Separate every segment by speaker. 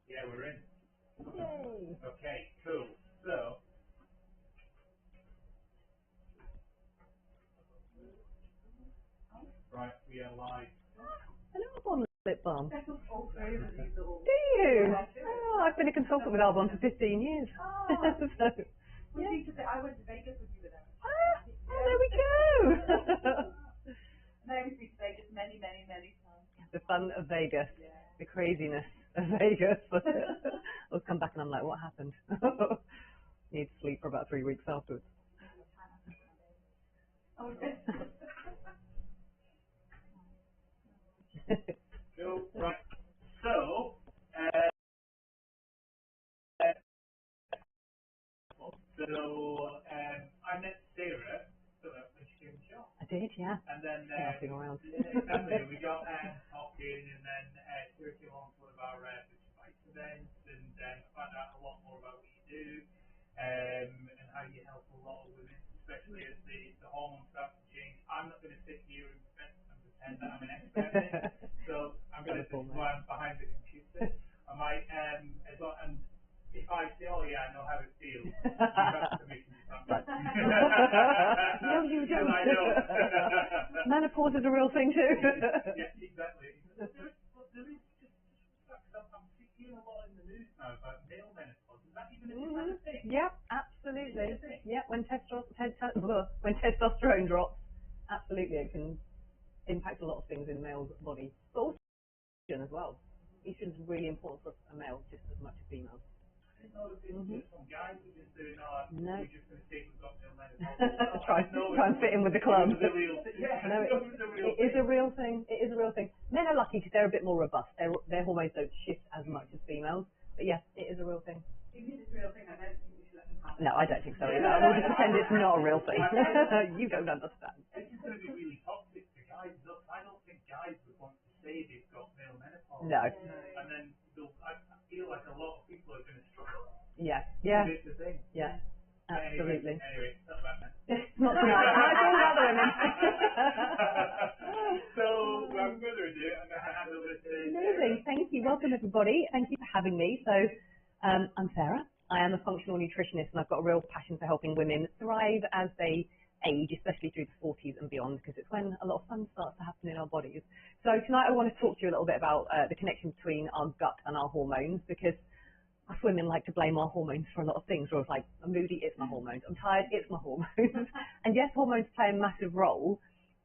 Speaker 1: Yeah, we're in.
Speaker 2: Yay!
Speaker 1: Okay, cool. So, right, we are live.
Speaker 2: I know Arbonne lip balm.
Speaker 1: Do
Speaker 2: Do you? Oh, I've been a consultant with Arbonne for 15 years.
Speaker 3: Oh.
Speaker 2: So,
Speaker 3: Yeah.
Speaker 2: yeah.
Speaker 3: I went to Vegas with you with them.
Speaker 2: Ah, oh, there we go.
Speaker 3: And I was to Vegas many times.
Speaker 2: The fun of Vegas,
Speaker 3: Yeah.
Speaker 2: the craziness of Vegas. I'll come back and I'm like, what happened? Need to sleep for about 3 weeks afterwards.
Speaker 3: Okay.
Speaker 1: Cool, right. So, I met Sarah when she came to the shop.
Speaker 2: I did, yeah.
Speaker 1: And then,
Speaker 2: Bouncing around.
Speaker 1: exactly, we got talking, and then Sarah came along to one of our advice events, and I found out a lot more about what you do, and how you help a lot of women, especially as the hormones start to change. I'm not going to sit here and pretend that I'm an expert in it, so I'm going to just run behind the computer. I might, as well, and if I say, oh yeah, I know how it feels, you have permission to start.
Speaker 2: No, you don't.
Speaker 1: I don't.
Speaker 2: Menopause is a real thing too.
Speaker 1: Yeah, exactly. But there is I'm seeing a lot in the news now about male menopause. Is that even a thing?
Speaker 2: Yep, absolutely. Yep, when testosterone drops, absolutely, it can impact a lot of things in the male's body. But also estrogen as well. Estrogen is really important for a male just as much as females.
Speaker 1: I didn't know if some guys were just doing,
Speaker 2: no.
Speaker 1: we're just going to say we've got male menopause.
Speaker 2: try and fit in with the club.
Speaker 1: It was a real thing. Yeah,
Speaker 2: no, it is a real thing. It is a real thing. Men are lucky because they're a bit more robust. Their hormones don't shift as much as females. But yes, it is a real thing.
Speaker 3: Even if it's a real thing, I don't think we should let them have it.
Speaker 2: No, I don't think so either. We'll just pretend it's not a real thing. You don't understand.
Speaker 1: It's just going to be really toxic for guys. Look, I don't think guys would want to say they've got male menopause.
Speaker 2: No.
Speaker 1: And then I feel like a lot of people are going to struggle.
Speaker 2: Yeah. Yeah.
Speaker 1: It's the thing.
Speaker 2: Yeah. Absolutely.
Speaker 1: Anyway, it's not about men.
Speaker 2: It's not tonight. It's all about the women.
Speaker 1: So, without further ado, I'm going to hand over to
Speaker 2: Amazing. Thank you. Welcome, everybody. Thank you for having me. So, I'm Sarah. I am a functional nutritionist, and I've got a real passion for helping women thrive as they age, especially through the 40s and beyond, because it's when a lot of fun starts to happen in our bodies. So tonight I want to talk to you a little bit about the connection between our gut and our hormones, because us women like to blame our hormones for a lot of things. We're like, I'm moody, it's my hormones. I'm tired, it's my hormones. And yes, hormones play a massive role,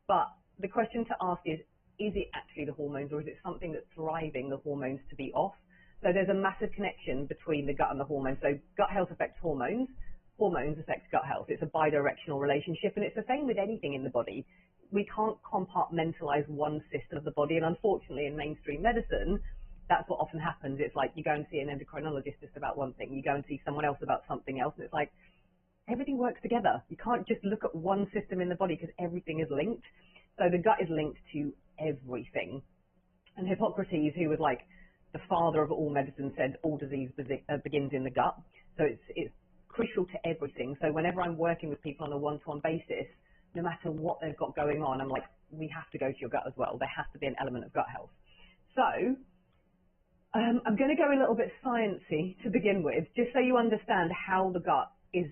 Speaker 2: but the question to ask is it actually the hormones, or is it something that's driving the hormones to be off? So there's a massive connection between the gut and the hormones. So gut health affects hormones, hormones affect gut health. It's a bidirectional relationship, and it's the same with anything in the body. We can't compartmentalize one system of the body, and unfortunately in mainstream medicine, that's what often happens. It's like you go and see an endocrinologist just about one thing, you go and see someone else about something else, and it's like everything works together. You can't just look at one system in the body because everything is linked. So the gut is linked to everything. And Hippocrates, who was like the father of all medicine, said all disease begins in the gut. So it's crucial to everything. So whenever I'm working with people on a one-to-one basis, no matter what they've got going on, I'm like, we have to go to your gut as well. There has to be an element of gut health. So I'm going to go a little bit sciencey to begin with, just so you understand how the gut is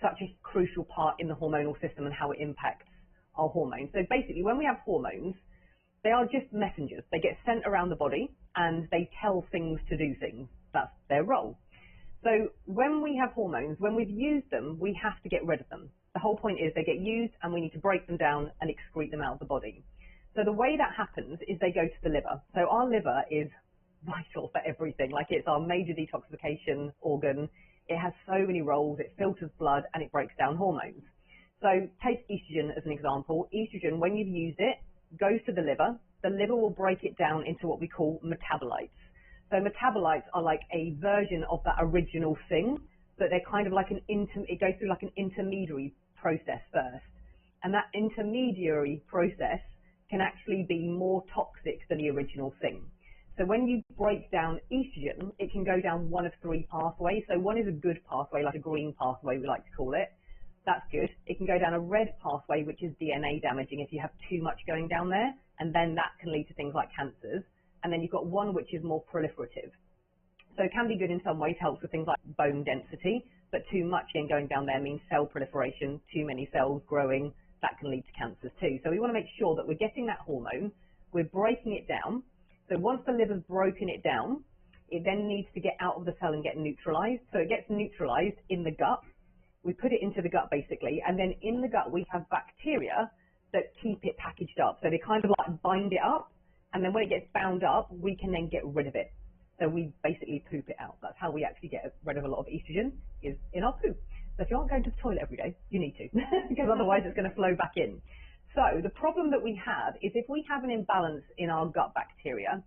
Speaker 2: such a crucial part in the hormonal system and how it impacts our hormones. So basically, when we have hormones, they are just messengers. They get sent around the body and they tell things to do things. That's their role. So when we have hormones, when we've used them, we have to get rid of them. The whole point is they get used and we need to break them down and excrete them out of the body. So the way that happens is they go to the liver. So our liver is vital for everything. Like, it's our major detoxification organ. It has so many roles. It filters blood and it breaks down hormones. So take estrogen as an example. Estrogen, when you've used it, goes to the liver. The liver will break it down into what we call metabolites. So metabolites are like a version of that original thing, but they're kind of like it goes through like an intermediary process first. And that intermediary process can actually be more toxic than the original thing. So when you break down estrogen, it can go down one of 3 pathways. So one is a good pathway, like a green pathway, we like to call it. That's good. It can go down a red pathway, which is DNA damaging if you have too much going down there, and then that can lead to things like cancers. and then you've got one which is more proliferative. So it can be good in some ways, helps with things like bone density, but too much in going down there means cell proliferation, too many cells growing, that can lead to cancers too. So we want to make sure that we're getting that hormone, we're breaking it down. So once the liver's broken it down, it then needs to get out of the cell and get neutralized. So it gets neutralized in the gut. We put it into the gut basically, and then in the gut we have bacteria that keep it packaged up. So they kind of like bind it up, and then when it gets bound up, we can then get rid of it. So we basically poop it out. That's how we actually get rid of a lot of estrogen, is in our poop. So if you aren't going to the toilet every day, you need to, because otherwise it's going to flow back in. So the problem that we have is if we have an imbalance in our gut bacteria,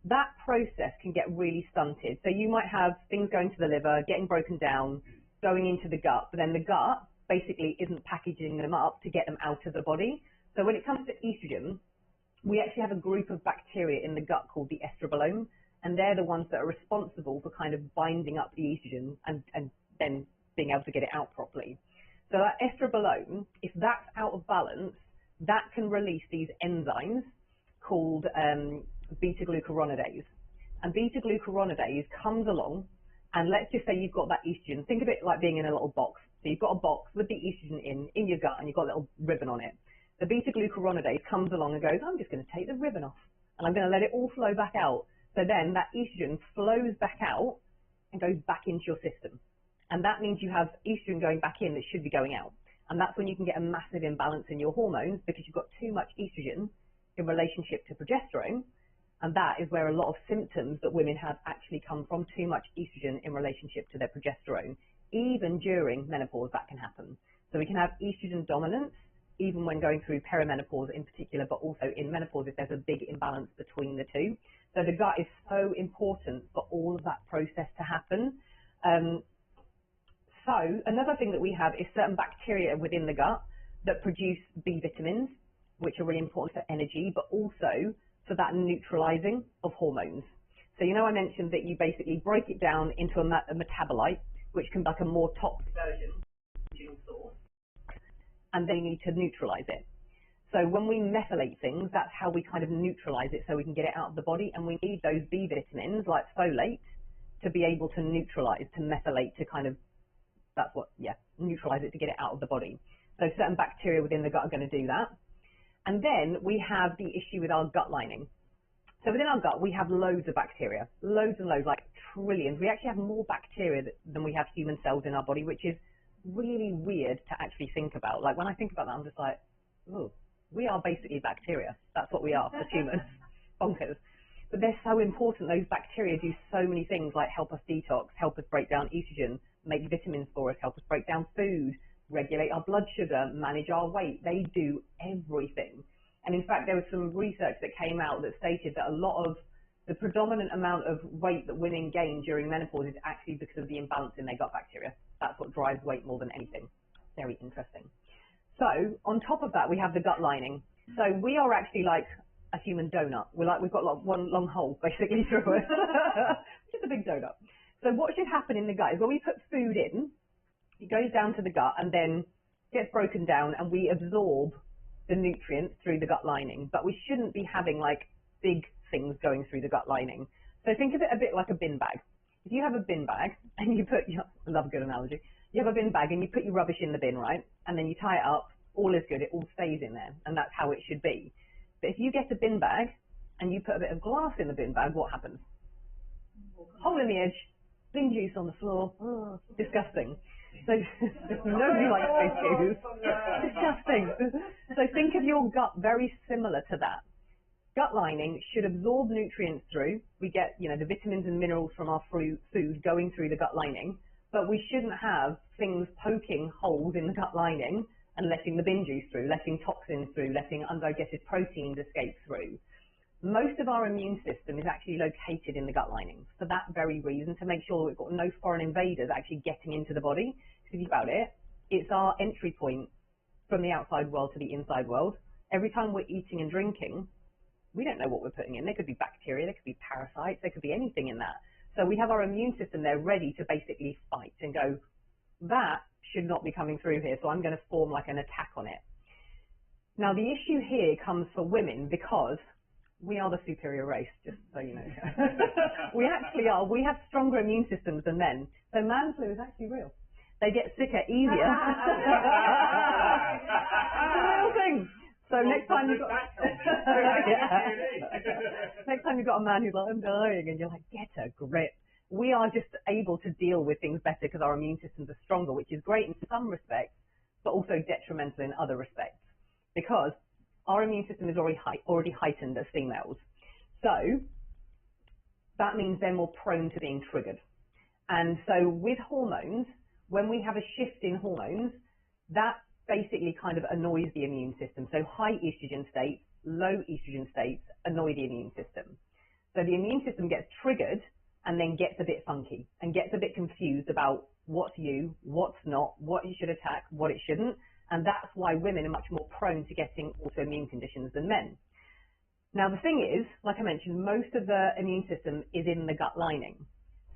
Speaker 2: that process can get really stunted. So you might have things going to the liver, getting broken down, going into the gut, but then the gut basically isn't packaging them up to get them out of the body. So when it comes to estrogen, we actually have a group of bacteria in the gut called the estrobolome, and they're the ones that are responsible for kind of binding up the estrogen and then being able to get it out properly. So that estrobolome, if that's out of balance, that can release these enzymes called beta-glucuronidase. And beta-glucuronidase comes along, and let's just say you've got that estrogen. Think of it like being in a little box. So you've got a box with the estrogen in your gut, and you've got a little ribbon on it. The beta-glucuronidase comes along and goes, I'm just going to take the ribbon off, and I'm going to let it all flow back out. So then that estrogen flows back out and goes back into your system. And that means you have estrogen going back in that should be going out. And that's when you can get a massive imbalance in your hormones, because you've got too much estrogen in relationship to progesterone. And that is where a lot of symptoms that women have actually come from, too much estrogen in relationship to their progesterone. Even during menopause, that can happen. So we can have estrogen dominance, even when going through perimenopause in particular, but also in menopause if there's a big imbalance between the two. So the gut is so important for all of that process to happen. So another thing that we have is certain bacteria within the gut that produce B vitamins, which are really important for energy, but also for that neutralizing of hormones. So I mentioned that you basically break it down into a metabolite, which can be like a more toxic version of source, and then you need to neutralize it. So when we methylate things, that's how we kind of neutralize it so we can get it out of the body, and we need those B vitamins like folate to be able to neutralize, to methylate, to kind of, neutralize it to get it out of the body. So certain bacteria within the gut are going to do that. And then we have the issue with our gut lining. So within our gut, we have loads of bacteria, loads and loads, like trillions. We actually have more bacteria than we have human cells in our body, which is really weird to actually think about. Like when I think about that, I'm just like, oh, we are basically bacteria. That's what we are as humans. Bonkers. But they're so important. Those bacteria do so many things, like help us detox, help us break down estrogen, make vitamins for us, help us break down food, regulate our blood sugar, manage our weight. They do everything. And in fact, there was some research that came out that stated that a lot of the predominant amount of weight that women gain during menopause is actually because of the imbalance in their gut bacteria. That's what drives weight more than anything. Very interesting. So on top of that, we have the gut lining. So we are actually like a human donut. We've got like one long hole basically through it. Just a big donut. So what should happen in the gut is when we put food in, it goes down to the gut and then gets broken down, and we absorb the nutrients through the gut lining. But we shouldn't be having like big things going through the gut lining. So think of it a bit like a bin bag. If you have a bin bag and you put, I love a good analogy, you have a bin bag and you put your rubbish in the bin, right? And then you tie it up, all is good, it all stays in there, and that's how it should be. But if you get a bin bag and you put a bit of glass in the bin bag, what happens? Hole in the edge, bin juice on the floor, oh, disgusting. So nobody likes bin juice. Disgusting. So think of your gut very similar to that. Gut lining should absorb nutrients through. We get, the vitamins and minerals from our food going through the gut lining, but we shouldn't have things poking holes in the gut lining and letting the bin juice through, letting toxins through, letting undigested proteins escape through. Most of our immune system is actually located in the gut lining for that very reason, to make sure we've got no foreign invaders actually getting into the body. If you think about it, it's our entry point from the outside world to the inside world. Every time we're eating and drinking, we don't know what we're putting in. There could be bacteria, there could be parasites, there could be anything in that. So we have our immune system there ready to basically fight and go, that should not be coming through here, so I'm going to form like an attack on it. Now the issue here comes for women because We are the superior race, just so you know. We actually are. We have stronger immune systems than men. So man flu is actually real. They get sicker easier. It's a real thing. So next time you've got next time you've got a man who's like, I'm dying, and you're like, get a grip. We are just able to deal with things better because our immune systems are stronger, which is great in some respects, but also detrimental in other respects, because our immune system is already heightened as females. So that means they're more prone to being triggered. And so with hormones, when we have a shift in hormones, that basically kind of annoys the immune system. So high estrogen states, low estrogen states annoy the immune system. So the immune system gets triggered and then gets a bit funky and gets a bit confused about what's you, what's not, what you should attack, what it shouldn't. And that's why women are much more prone to getting autoimmune conditions than men. Now, the thing is, like I mentioned, most of the immune system is in the gut lining.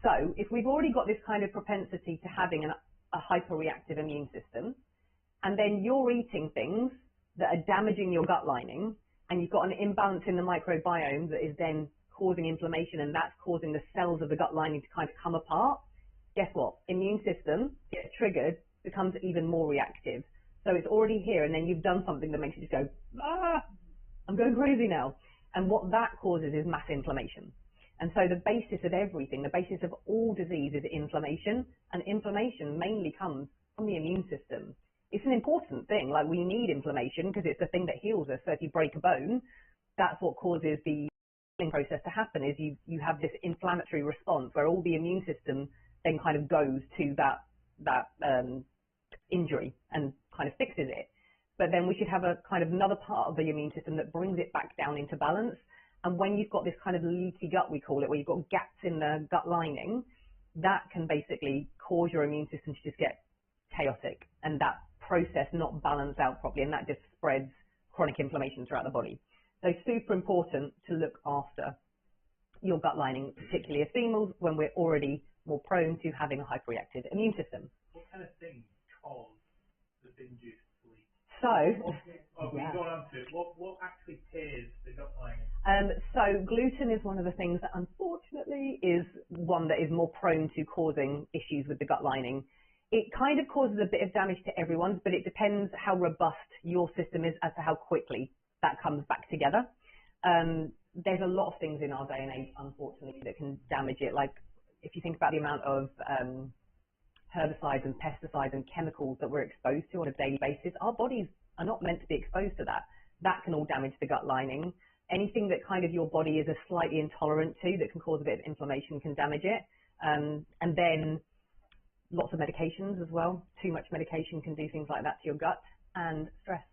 Speaker 2: So if we've already got this kind of propensity to having a hyperreactive immune system, and then you're eating things that are damaging your gut lining, and you've got an imbalance in the microbiome that is then causing inflammation, and that's causing the cells of the gut lining to kind of come apart, guess what? Immune system gets triggered, becomes even more reactive. So it's already here, and then you've done something that makes you just go, ah, I'm going crazy now. And what that causes is mass inflammation. And so the basis of everything, the basis of all disease is inflammation, and inflammation mainly comes from the immune system. It's an important thing, like we need inflammation because it's the thing that heals us. So if you break a bone, that's what causes the healing process to happen, is you have this inflammatory response where all the immune system then kind of goes to that injury and kind of fixes it. But then we should have a kind of another part of the immune system that brings it back down into balance. And when you've got this kind of leaky gut, we call it, where you've got gaps in the gut lining, that can basically cause your immune system to just get chaotic and that process not balanced out properly, and that just spreads chronic inflammation throughout the body. So super important to look after your gut lining, particularly as females, when we're already more prone to having a hyperreactive immune system.
Speaker 1: What kind of things cause the binge-induced sleep?
Speaker 2: So,
Speaker 1: We got onto it. What actually tears the gut lining?
Speaker 2: So gluten is one of the things that unfortunately is one that is more prone to causing issues with the gut lining. It kind of causes a bit of damage to everyone's, but it depends how robust your system is as to how quickly that comes back together. There's a lot of things in our day and age, unfortunately, that can damage it. Like if you think about the amount of herbicides and pesticides and chemicals that we're exposed to on a daily basis, our bodies are not meant to be exposed to that. That can all damage the gut lining. Anything that kind of your body is slightly intolerant to that can cause a bit of inflammation can damage it. And then lots of medications as well. Too much medication can do things like that to your gut. And stress.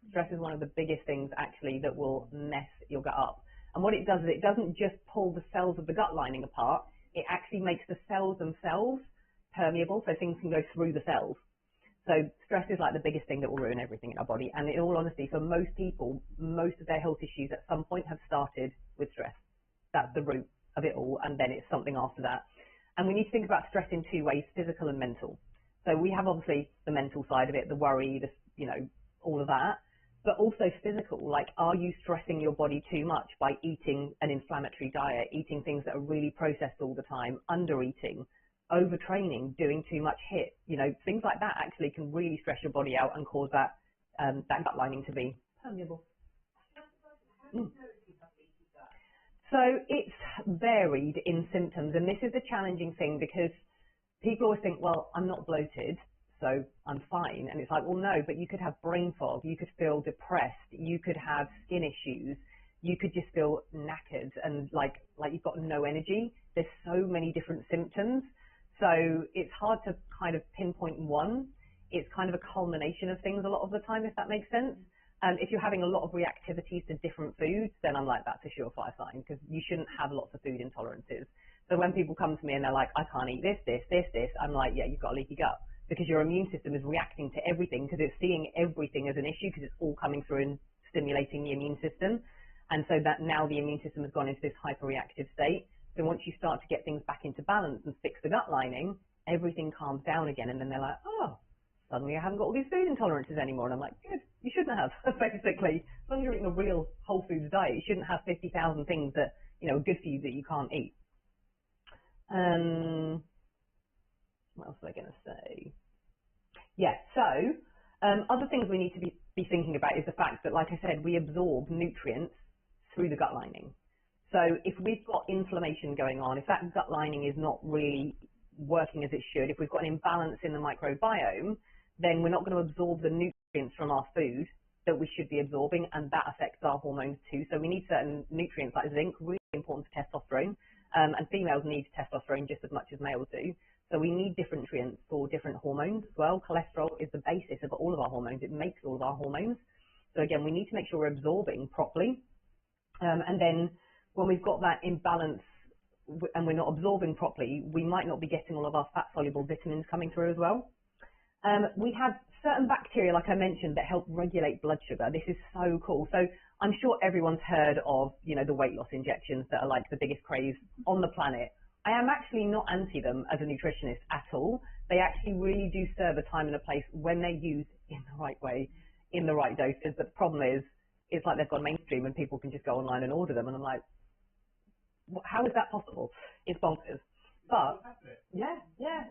Speaker 2: Stress is one of the biggest things actually that will mess your gut up. And what it does is it doesn't just pull the cells of the gut lining apart, it actually makes the cells themselves permeable, so things can go through the cells. So stress is like the biggest thing that will ruin everything in our body. And in all honesty, for most people, most of their health issues at some point have started with stress. That's the root of it all, and then it's something after that. And we need to think about stress in two ways, physical and mental. So we have obviously the mental side of it, the worry, all of that, but also physical. Like, are you stressing your body too much by eating an inflammatory diet, eating things that are really processed all the time, under eating, overtraining, doing too much HIIT, things like that actually can really stress your body out and cause that gut lining to be permeable. So it's varied in symptoms, and this is a challenging thing because people always think, well, I'm not bloated, so I'm fine. And it's like, well, no, but you could have brain fog, you could feel depressed, you could have skin issues, you could just feel knackered and like you've got no energy. There's so many different symptoms. So it's hard to kind of pinpoint one. It's kind of a culmination of things a lot of the time, if that makes sense. If you're having a lot of reactivities to different foods, then I'm like, that's a surefire sign, because you shouldn't have lots of food intolerances. So when people come to me and they're like, I can't eat this, I'm like, yeah, you've got a leaky gut, because your immune system is reacting to everything, because it's seeing everything as an issue, because it's all coming through and stimulating the immune system. And so that now the immune system has gone into this hyperreactive state. So once you start to get things back into balance and fix the gut lining, everything calms down again. And then they're like, oh, suddenly I haven't got all these food intolerances anymore. And I'm like, good, you shouldn't have, basically. As long as you're eating a real whole foods diet, you shouldn't have 50,000 things that, are good for you that you can't eat. What else was I going to say? Yeah, so other things we need to be thinking about is the fact that, like I said, we absorb nutrients through the gut lining. So if we've got inflammation going on, if that gut lining is not really working as it should, if we've got an imbalance in the microbiome, then we're not going to absorb the nutrients from our food that we should be absorbing, and that affects our hormones too. So we need certain nutrients like zinc, really important for testosterone, and females need testosterone just as much as males do. So we need different nutrients for different hormones as well. Cholesterol is the basis of all of our hormones. It makes all of our hormones. So again, we need to make sure we're absorbing properly. And then when we've got that imbalance and we're not absorbing properly, we might not be getting all of our fat-soluble vitamins coming through as well. We have certain bacteria, like I mentioned, that help regulate blood sugar. This is so cool. So I'm sure everyone's heard of, the weight loss injections that are like the biggest craze on the planet. I am actually not anti them as a nutritionist at all. They actually really do serve a time and a place when they're used in the right way, in the right doses. But the problem is, it's like they've gone mainstream and people can just go online and order them. And I'm like, how is that possible? It's bonkers. But yeah,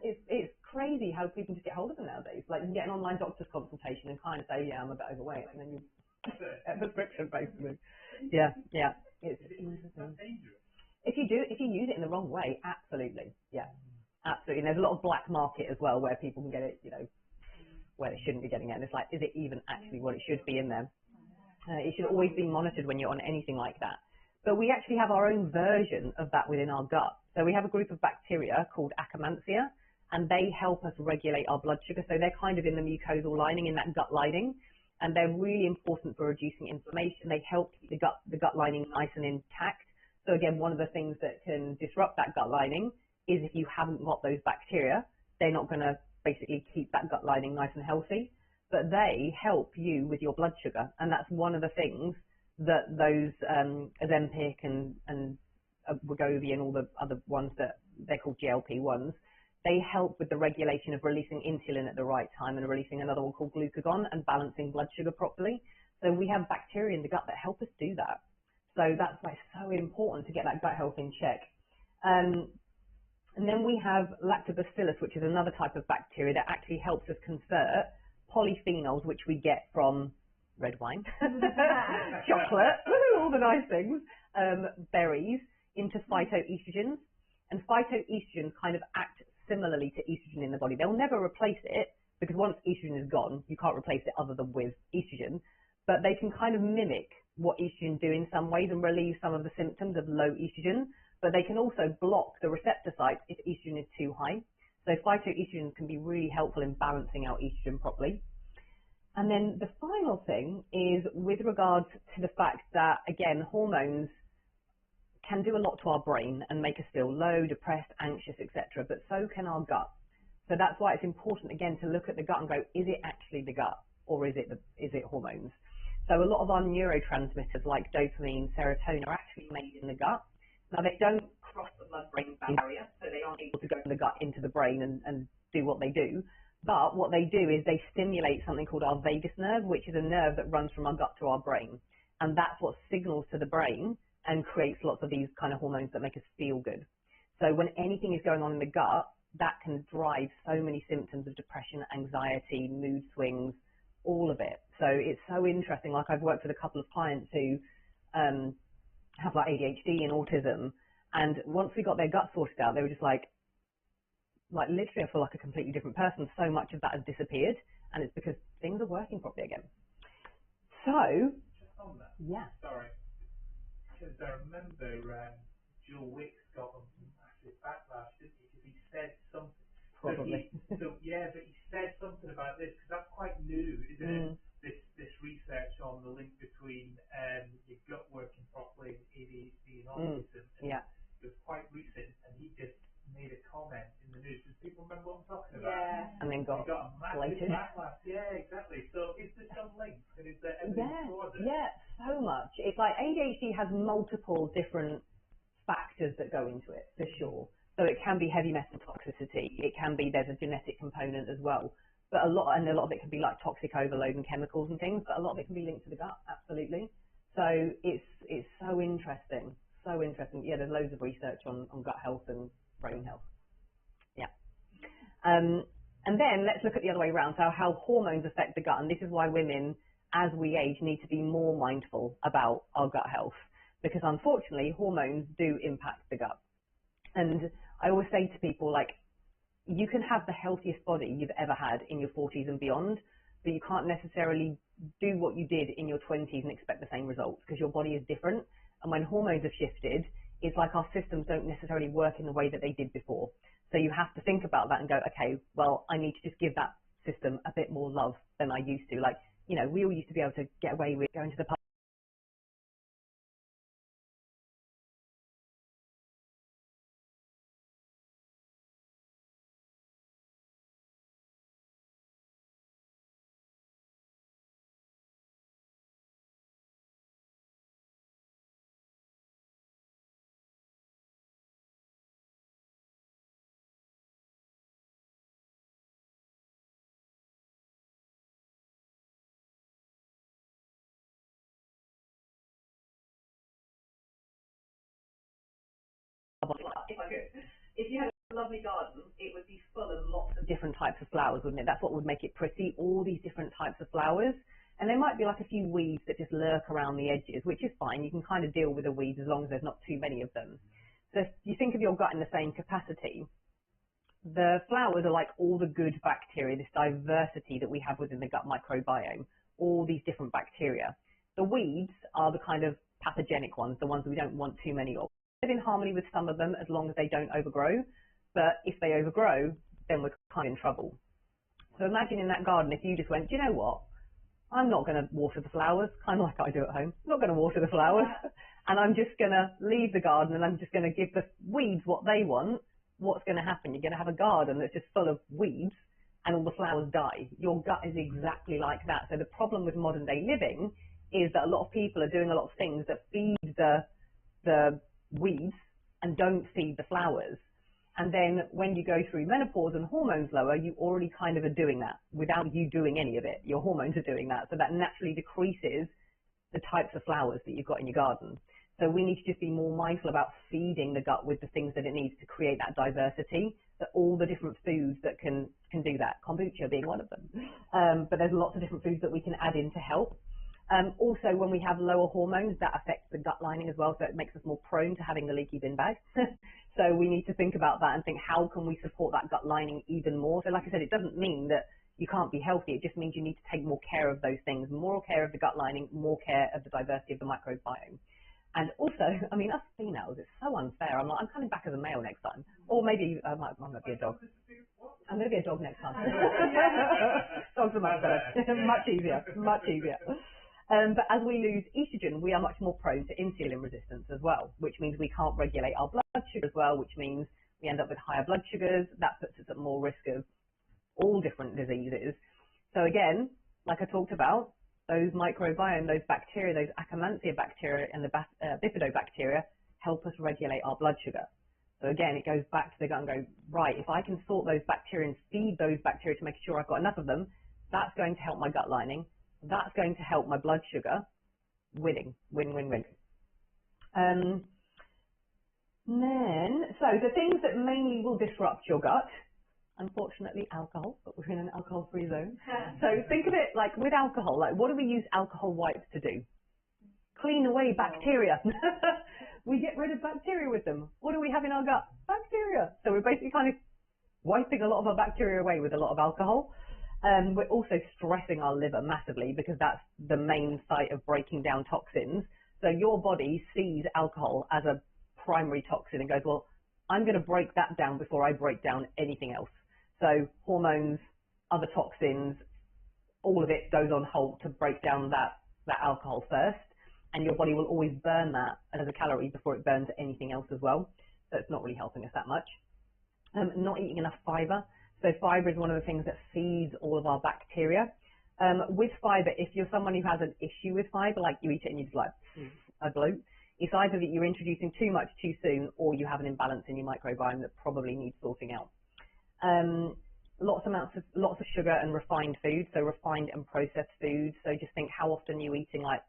Speaker 2: it's crazy how people just get hold of them nowadays. Like you can get an online doctor's consultation and kind of say, yeah, I'm a bit overweight, and then you get a prescription basically. Yeah. It's dangerous. If you use it in the wrong way, absolutely. Yeah, absolutely. And there's a lot of black market as well where people can get it, where they shouldn't be getting it. And it's like, is it even actually what it should be in there? It should always be monitored when you're on anything like that. But we actually have our own version of that within our gut. So we have a group of bacteria called Akkermansia, and they help us regulate our blood sugar. So they're kind of in the mucosal lining, in that gut lining, and they're really important for reducing inflammation. They help keep the gut lining nice and intact. So again, one of the things that can disrupt that gut lining is if you haven't got those bacteria, they're not going to basically keep that gut lining nice and healthy. But they help you with your blood sugar, and that's one of the things that those Ozempic and Wegovy and all the other ones that they're called GLP-1s, they help with the regulation of releasing insulin at the right time and releasing another one called glucagon and balancing blood sugar properly. So we have bacteria in the gut that help us do that. So that's why it's so important to get that gut health in check. And then we have lactobacillus, which is another type of bacteria that actually helps us convert polyphenols, which we get from red wine, chocolate, all the nice things, berries, into phytoestrogens. And phytoestrogens kind of act similarly to estrogen in the body. They'll never replace it, because once estrogen is gone, you can't replace it other than with estrogen. But they can kind of mimic what estrogen do in some ways and relieve some of the symptoms of low estrogen. But they can also block the receptor sites if estrogen is too high. So phytoestrogens can be really helpful in balancing out estrogen properly. And then the final thing is with regards to the fact that, again, hormones can do a lot to our brain and make us feel low, depressed, anxious, etc. But so can our gut. So that's why it's important, again, to look at the gut and go, is it actually the gut or is it hormones? So a lot of our neurotransmitters like dopamine, serotonin are actually made in the gut. Now, they don't cross the blood-brain barrier, so they aren't able to go from the gut into the brain and do what they do. But what they do is they stimulate something called our vagus nerve, which is a nerve that runs from our gut to our brain. And that's what signals to the brain and creates lots of these kind of hormones that make us feel good. So when anything is going on in the gut, that can drive so many symptoms of depression, anxiety, mood swings, all of it. So it's so interesting. Like I've worked with a couple of clients who have like ADHD and autism. And once we got their gut sorted out, they were just like literally I feel like a completely different person. So much of that has disappeared, and it's because things are working properly again. So,
Speaker 1: just on that,
Speaker 2: yeah.
Speaker 1: Sorry, because I remember Joe Wicks got a massive backlash, didn't he? Because he said something.
Speaker 2: Probably.
Speaker 1: But he said something about this, because that's quite new, isn't it? This research on the link between your gut working properly and ADHD and autism.
Speaker 2: Yeah.
Speaker 1: It was quite recent, and he just made a comment in the news. Does people remember what I'm talking about?
Speaker 3: Yeah.
Speaker 2: And then got
Speaker 1: a massive backlash. Yeah, exactly. So is there some link? And is there evidence for this?
Speaker 2: Yeah, so much. It's like ADHD has multiple different factors that go into it, for sure. So it can be heavy metal toxicity. It can be there's a genetic component as well. but a lot of it can be like toxic overload and chemicals and things, but a lot of it can be linked to the gut, absolutely. So it's so interesting, so interesting. Yeah, there's loads of research on gut health and brain health. Yeah. And then let's look at the other way around, so how hormones affect the gut, and this is why women, as we age, need to be more mindful about our gut health, because unfortunately hormones do impact the gut. And I always say to people, like, you can have the healthiest body you've ever had in your 40s and beyond, but you can't necessarily do what you did in your 20s and expect the same results, because your body is different. And when hormones have shifted, it's like our systems don't necessarily work in the way that they did before. So you have to think about that and go, okay, well, I need to just give that system a bit more love than I used to. Like, you know, we all used to be able to get away with going to the pub. If you had a lovely garden, it would be full of lots of different types of flowers, wouldn't it? That's what would make it pretty, all these different types of flowers. And there might be like a few weeds that just lurk around the edges, which is fine. You can kind of deal with the weeds as long as there's not too many of them. So if you think of your gut in the same capacity, the flowers are like all the good bacteria, this diversity that we have within the gut microbiome, all these different bacteria. The weeds are the kind of pathogenic ones, the ones we don't want too many of. Live in harmony with some of them as long as they don't overgrow, but if they overgrow, then we're kind of in trouble. So imagine in that garden, if you just went, do you know what? I'm not going to water the flowers, kind of like I do at home. I'm not going to water the flowers, and I'm just going to leave the garden and I'm just going to give the weeds what they want. What's going to happen? You're going to have a garden that's just full of weeds and all the flowers die. Your gut is exactly like that. So the problem with modern day living is that a lot of people are doing a lot of things that feed the weeds and don't feed the flowers. And then when you go through menopause and hormones lower, you already kind of are doing that without you doing any of it. Your hormones are doing that. So that naturally decreases the types of flowers that you've got in your garden. So we need to just be more mindful about feeding the gut with the things that it needs to create that diversity, that all the different foods that can do that, kombucha being one of them. But there's lots of different foods that we can add in to help. Also, when we have lower hormones, that affects the gut lining as well, so it makes us more prone to having the leaky bin bag. So we need to think about that and think, how can we support that gut lining even more? So like I said, it doesn't mean that you can't be healthy. It just means you need to take more care of those things, more care of the gut lining, more care of the diversity of the microbiome. And also, I mean, us females, it's so unfair. I'm coming back as a male next time. Or maybe I might be a dog. I'm going to be a dog next time. Dogs are much better. Much easier. Much easier. But as we lose estrogen, we are much more prone to insulin resistance as well, which means we can't regulate our blood sugar as well, which means we end up with higher blood sugars. That puts us at more risk of all different diseases. So again, like I talked about, those microbiome, those bacteria, those Akkermansia bacteria and the bifidobacteria help us regulate our blood sugar. So again, it goes back to the gut and go, right, if I can sort those bacteria and feed those bacteria to make sure I've got enough of them, that's going to help my gut lining. That's going to help my blood sugar. Winning, win, win, win. Then, so the things that mainly will disrupt your gut, unfortunately, alcohol, but we're in an alcohol-free zone. So think of it like with alcohol, like what do we use alcohol wipes to do? Clean away bacteria. We get rid of bacteria with them. What do we have in our gut? Bacteria. So we're basically kind of wiping a lot of our bacteria away with a lot of alcohol. We're also stressing our liver massively because that's the main site of breaking down toxins. So your body sees alcohol as a primary toxin and goes, well, I'm going to break that down before I break down anything else. So hormones, other toxins, all of it goes on halt to break down that alcohol first. And your body will always burn that as a calorie before it burns anything else as well. So it's not really helping us that much. Not eating enough fiber. So fiber is one of the things that feeds all of our bacteria. With fiber, if you're someone who has an issue with fiber, like you eat it and you're just like, I bloat, it's either that you're introducing too much too soon or you have an imbalance in your microbiome that probably needs sorting out. lots of sugar and refined food, so refined and processed foods. So just think how often you're eating like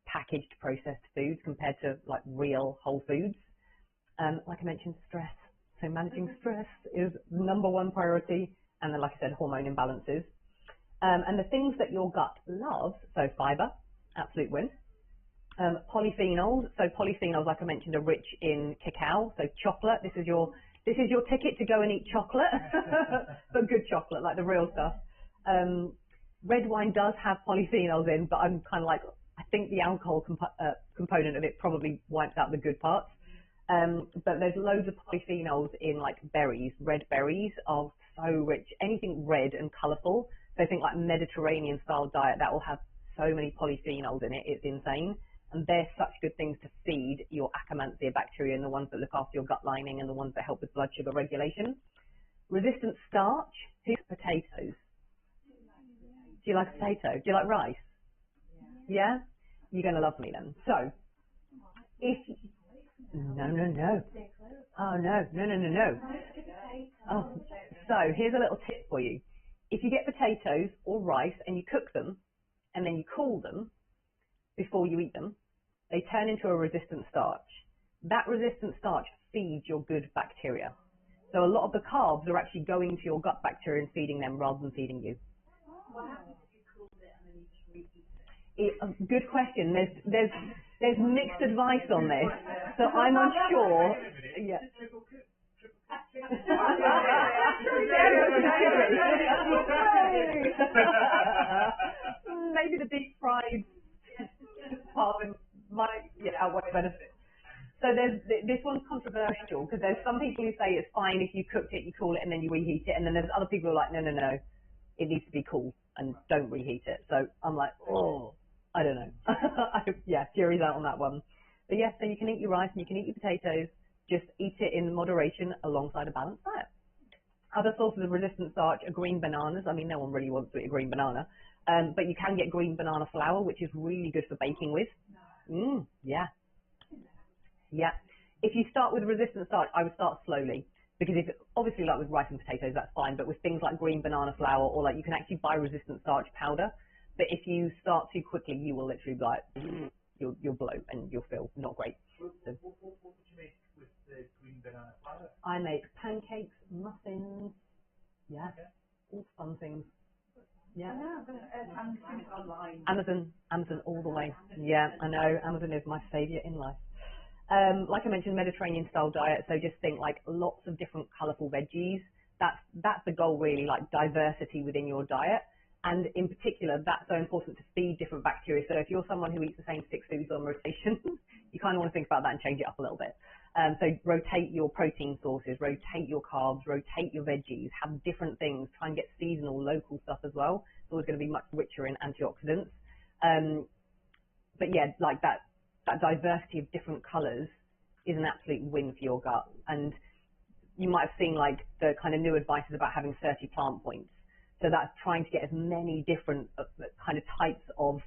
Speaker 2: packaged processed foods compared to like real whole foods. Like I mentioned, stress. So managing stress is the number one priority. And then, like I said, hormone imbalances. And the things that your gut loves, so fiber, absolute win. Polyphenols, so polyphenols, like I mentioned, are rich in cacao, so chocolate. This is your ticket to go and eat chocolate, but good chocolate, like the real stuff. Red wine does have polyphenols in, but I'm kind of like, I think the alcohol component of it probably wipes out the good parts. But there's loads of polyphenols in like berries. Red berries are so rich. Anything red and colourful. So think like Mediterranean style diet that will have so many polyphenols in it. It's insane. And they're such good things to feed your Akkermansia bacteria and the ones that look after your gut lining and the ones that help with blood sugar regulation. Resistant starch, who's potatoes? Do you like potato? Do you like rice? Yeah? You're going to love me then. So, no. Oh, no. Oh, so here's a little tip for you. If you get potatoes or rice and you cook them and then you cool them before you eat them, they turn into a resistant starch. That resistant starch feeds your good bacteria. So a lot of the carbs are actually going to your gut bacteria and feeding them rather than feeding you.
Speaker 3: What happens if you cooled it and then you just reheat it?
Speaker 2: Good question. There's mixed advice on this, so I'm unsure. Yeah. Maybe the deep fried part might outweigh benefits. So this one's controversial because there's some people who say it's fine if you cooked it, you cool it, and then you reheat it, and then there's other people who are like, no, it needs to be cool and don't reheat it. So I'm like, oh, I don't know. Jury's out on that one. But yes, so you can eat your rice and you can eat your potatoes. Just eat it in moderation alongside a balanced diet. Other sources of resistant starch are green bananas. I mean, no one really wants to eat a green banana. But you can get green banana flour, which is really good for baking with. Yeah. If you start with resistant starch, I would start slowly. Because obviously like with rice and potatoes, that's fine. But with things like green banana flour, or like you can actually buy resistant starch powder. But if you start too quickly, you will literally be like, you'll bloat and you'll feel not great.
Speaker 1: So, what would you make with the green banana flour?
Speaker 2: I make pancakes, muffins, all fun things. Yeah. Amazon all the way. Yeah, I know. Amazon is my saviour in life. Like I mentioned, Mediterranean style diet. So just think like lots of different colourful veggies. That's the goal really, like diversity within your diet. And in particular, that's so important to feed different bacteria. So if you're someone who eats the same 6 foods on rotation, you kind of want to think about that and change it up a little bit. So rotate your protein sources, rotate your carbs, rotate your veggies, have different things, try and get seasonal, local stuff as well. It's always going to be much richer in antioxidants. But yeah, like that diversity of different colours is an absolute win for your gut. And you might have seen like the kind of new advice is about having 30 plant points. So that's trying to get as many different kind of types of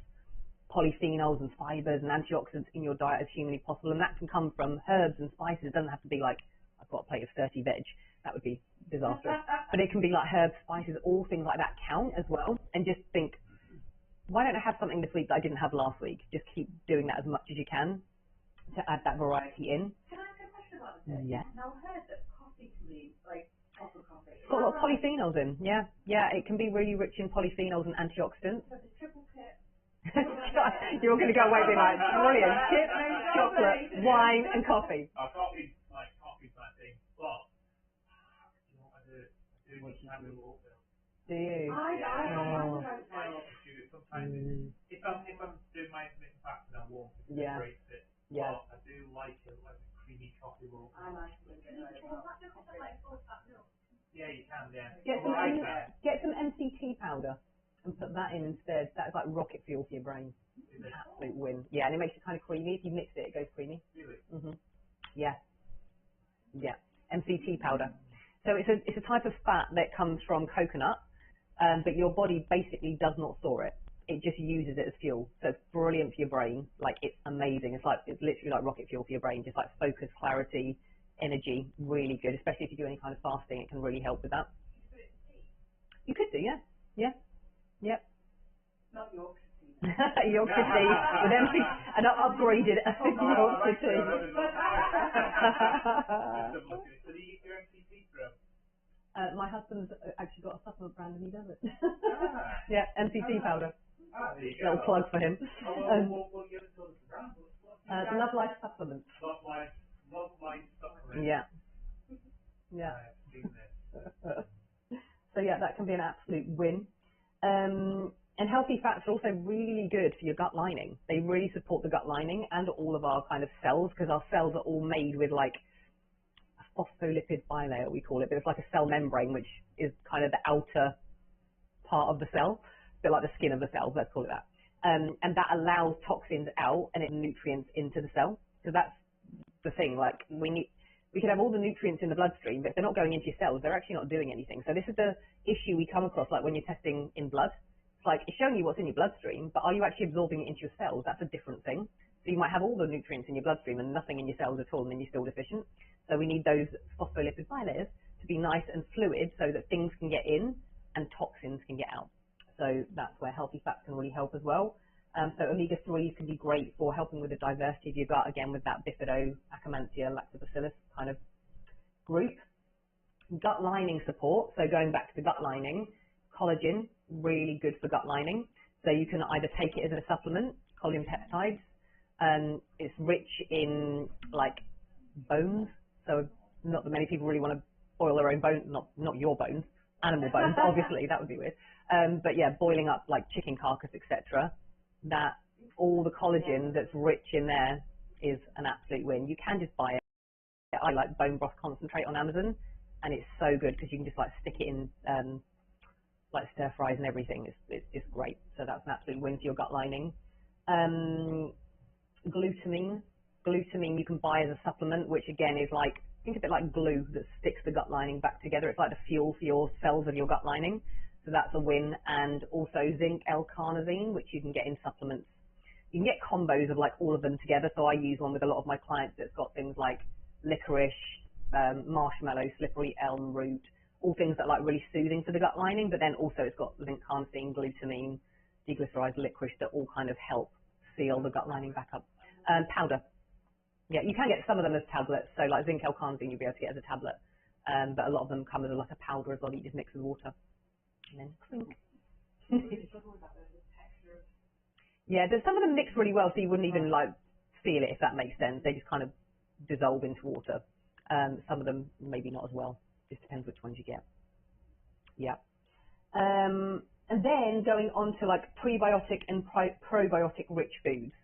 Speaker 2: polyphenols and fibers and antioxidants in your diet as humanly possible. And that can come from herbs and spices. It doesn't have to be like, I've got a plate of 30 veg. That would be disastrous. But it can be like herbs, spices, all things like that count as well. And just think, why don't I have something this week that I didn't have last week? Just keep doing that as much as you can to add that variety in.
Speaker 3: Can I ask a question about this?
Speaker 2: Yeah.
Speaker 3: Now, I've heard that coffee can be like proper coffee.
Speaker 2: It's got a lot of polyphenols in. Yeah, it can be really rich in polyphenols and antioxidants.
Speaker 3: So the triple kit.
Speaker 2: You're all going to go away being like, brilliant. Chips, chocolate, wine, and coffee.
Speaker 1: Coffee's my thing. But, you know what I do? I do need to have a little bit.
Speaker 2: Do you?
Speaker 1: Sometimes if I'm doing my intermittent fasting, I won't break it.
Speaker 2: Yeah.
Speaker 1: But I do like a creamy coffee roll.
Speaker 3: I like it.
Speaker 1: Yeah, you can. Yeah.
Speaker 2: Get some MCT powder and put that in instead. That's like rocket fuel for your brain. Absolute win. Yeah, and it makes it kind of creamy. If you mix it, it goes creamy.
Speaker 1: Really?
Speaker 2: Yeah. MCT powder. So it's a type of fat that comes from coconut, but your body basically does not store it. It just uses it as fuel. So it's brilliant for your brain. Like it's amazing. It's literally like rocket fuel for your brain. Just like focus, clarity, energy. Really good. Especially if you do any kind of fasting, it can really help with that. You could do, yeah. Yeah. Yep.
Speaker 3: Not Yorkshire tea.
Speaker 2: Yorkshire tea with MC, an upgraded Yorkshire tea.
Speaker 1: So do you get your MCT from?
Speaker 2: My husband's actually got a supplement brand and he does it.
Speaker 1: Ah.
Speaker 2: Yeah, MCT powder.
Speaker 1: Ah, there you go.
Speaker 2: Little plug for him.
Speaker 1: What you told us about?
Speaker 2: Love Life supplements.
Speaker 1: Love life supplement.
Speaker 2: Yeah. Yeah.
Speaker 1: I've seen this.
Speaker 2: So yeah, that can be an absolute win. And healthy fats are also really good for your gut lining. They really support the gut lining and all of our kind of cells, because our cells are all made with like a phospholipid bilayer, we call it, but it's like a cell membrane, which is kind of the outer part of the cell, a bit like the skin of the cell, let's call it that. And that allows toxins out and it nutrients into the cell. So that's the thing, like we could have all the nutrients in the bloodstream, but if they're not going into your cells, they're actually not doing anything. So this is the issue we come across, like when you're testing in blood. It's like, it's showing you what's in your bloodstream, but are you actually absorbing it into your cells? That's a different thing. So you might have all the nutrients in your bloodstream and nothing in your cells at all, and then you're still deficient. So we need those phospholipid bilayers to be nice and fluid so that things can get in and toxins can get out. So that's where healthy fats can really help as well. So omega-3s can be great for helping with the diversity of your gut, again with that bifido, Akkermansia, lactobacillus kind of group. Gut lining support, so going back to the gut lining, collagen, really good for gut lining. So you can either take it as a supplement, collagen peptides. It's rich in like bones, so not that many people really want to boil their own bones, not your bones, animal bones, obviously, that would be weird. But yeah, boiling up like chicken carcass, etc. That all the collagen that's rich in there is an absolute win. You can just buy it. I like bone broth concentrate on Amazon, and it's so good because you can just like stick it in like stir fries and everything. It's just great. So that's an absolute win for your gut lining. Glutamine you can buy as a supplement, which again is like, think of it like glue that sticks the gut lining back together. It's like the fuel for your cells of your gut lining. So that's a win. And also zinc L-carnosine, which you can get in supplements. You can get combos of like all of them together. So I use one with a lot of my clients that's got things like licorice, marshmallow, slippery elm root, all things that are like really soothing for the gut lining. But then also it's got zinc carnosine, glutamine, deglycerized licorice that all kind of help seal the gut lining back up. Powder. Yeah, you can get some of them as tablets. So like zinc L-carnosine you'll be able to get as a tablet. But a lot of them come as like a powder as well that you just mix with water. And then clink. Yeah, there's some of them mix really well, so you wouldn't even like feel it, if that makes sense. They just kind of dissolve into water. Some of them maybe not as well. Just depends which ones you get. Yeah. And then going on to like prebiotic and probiotic rich foods.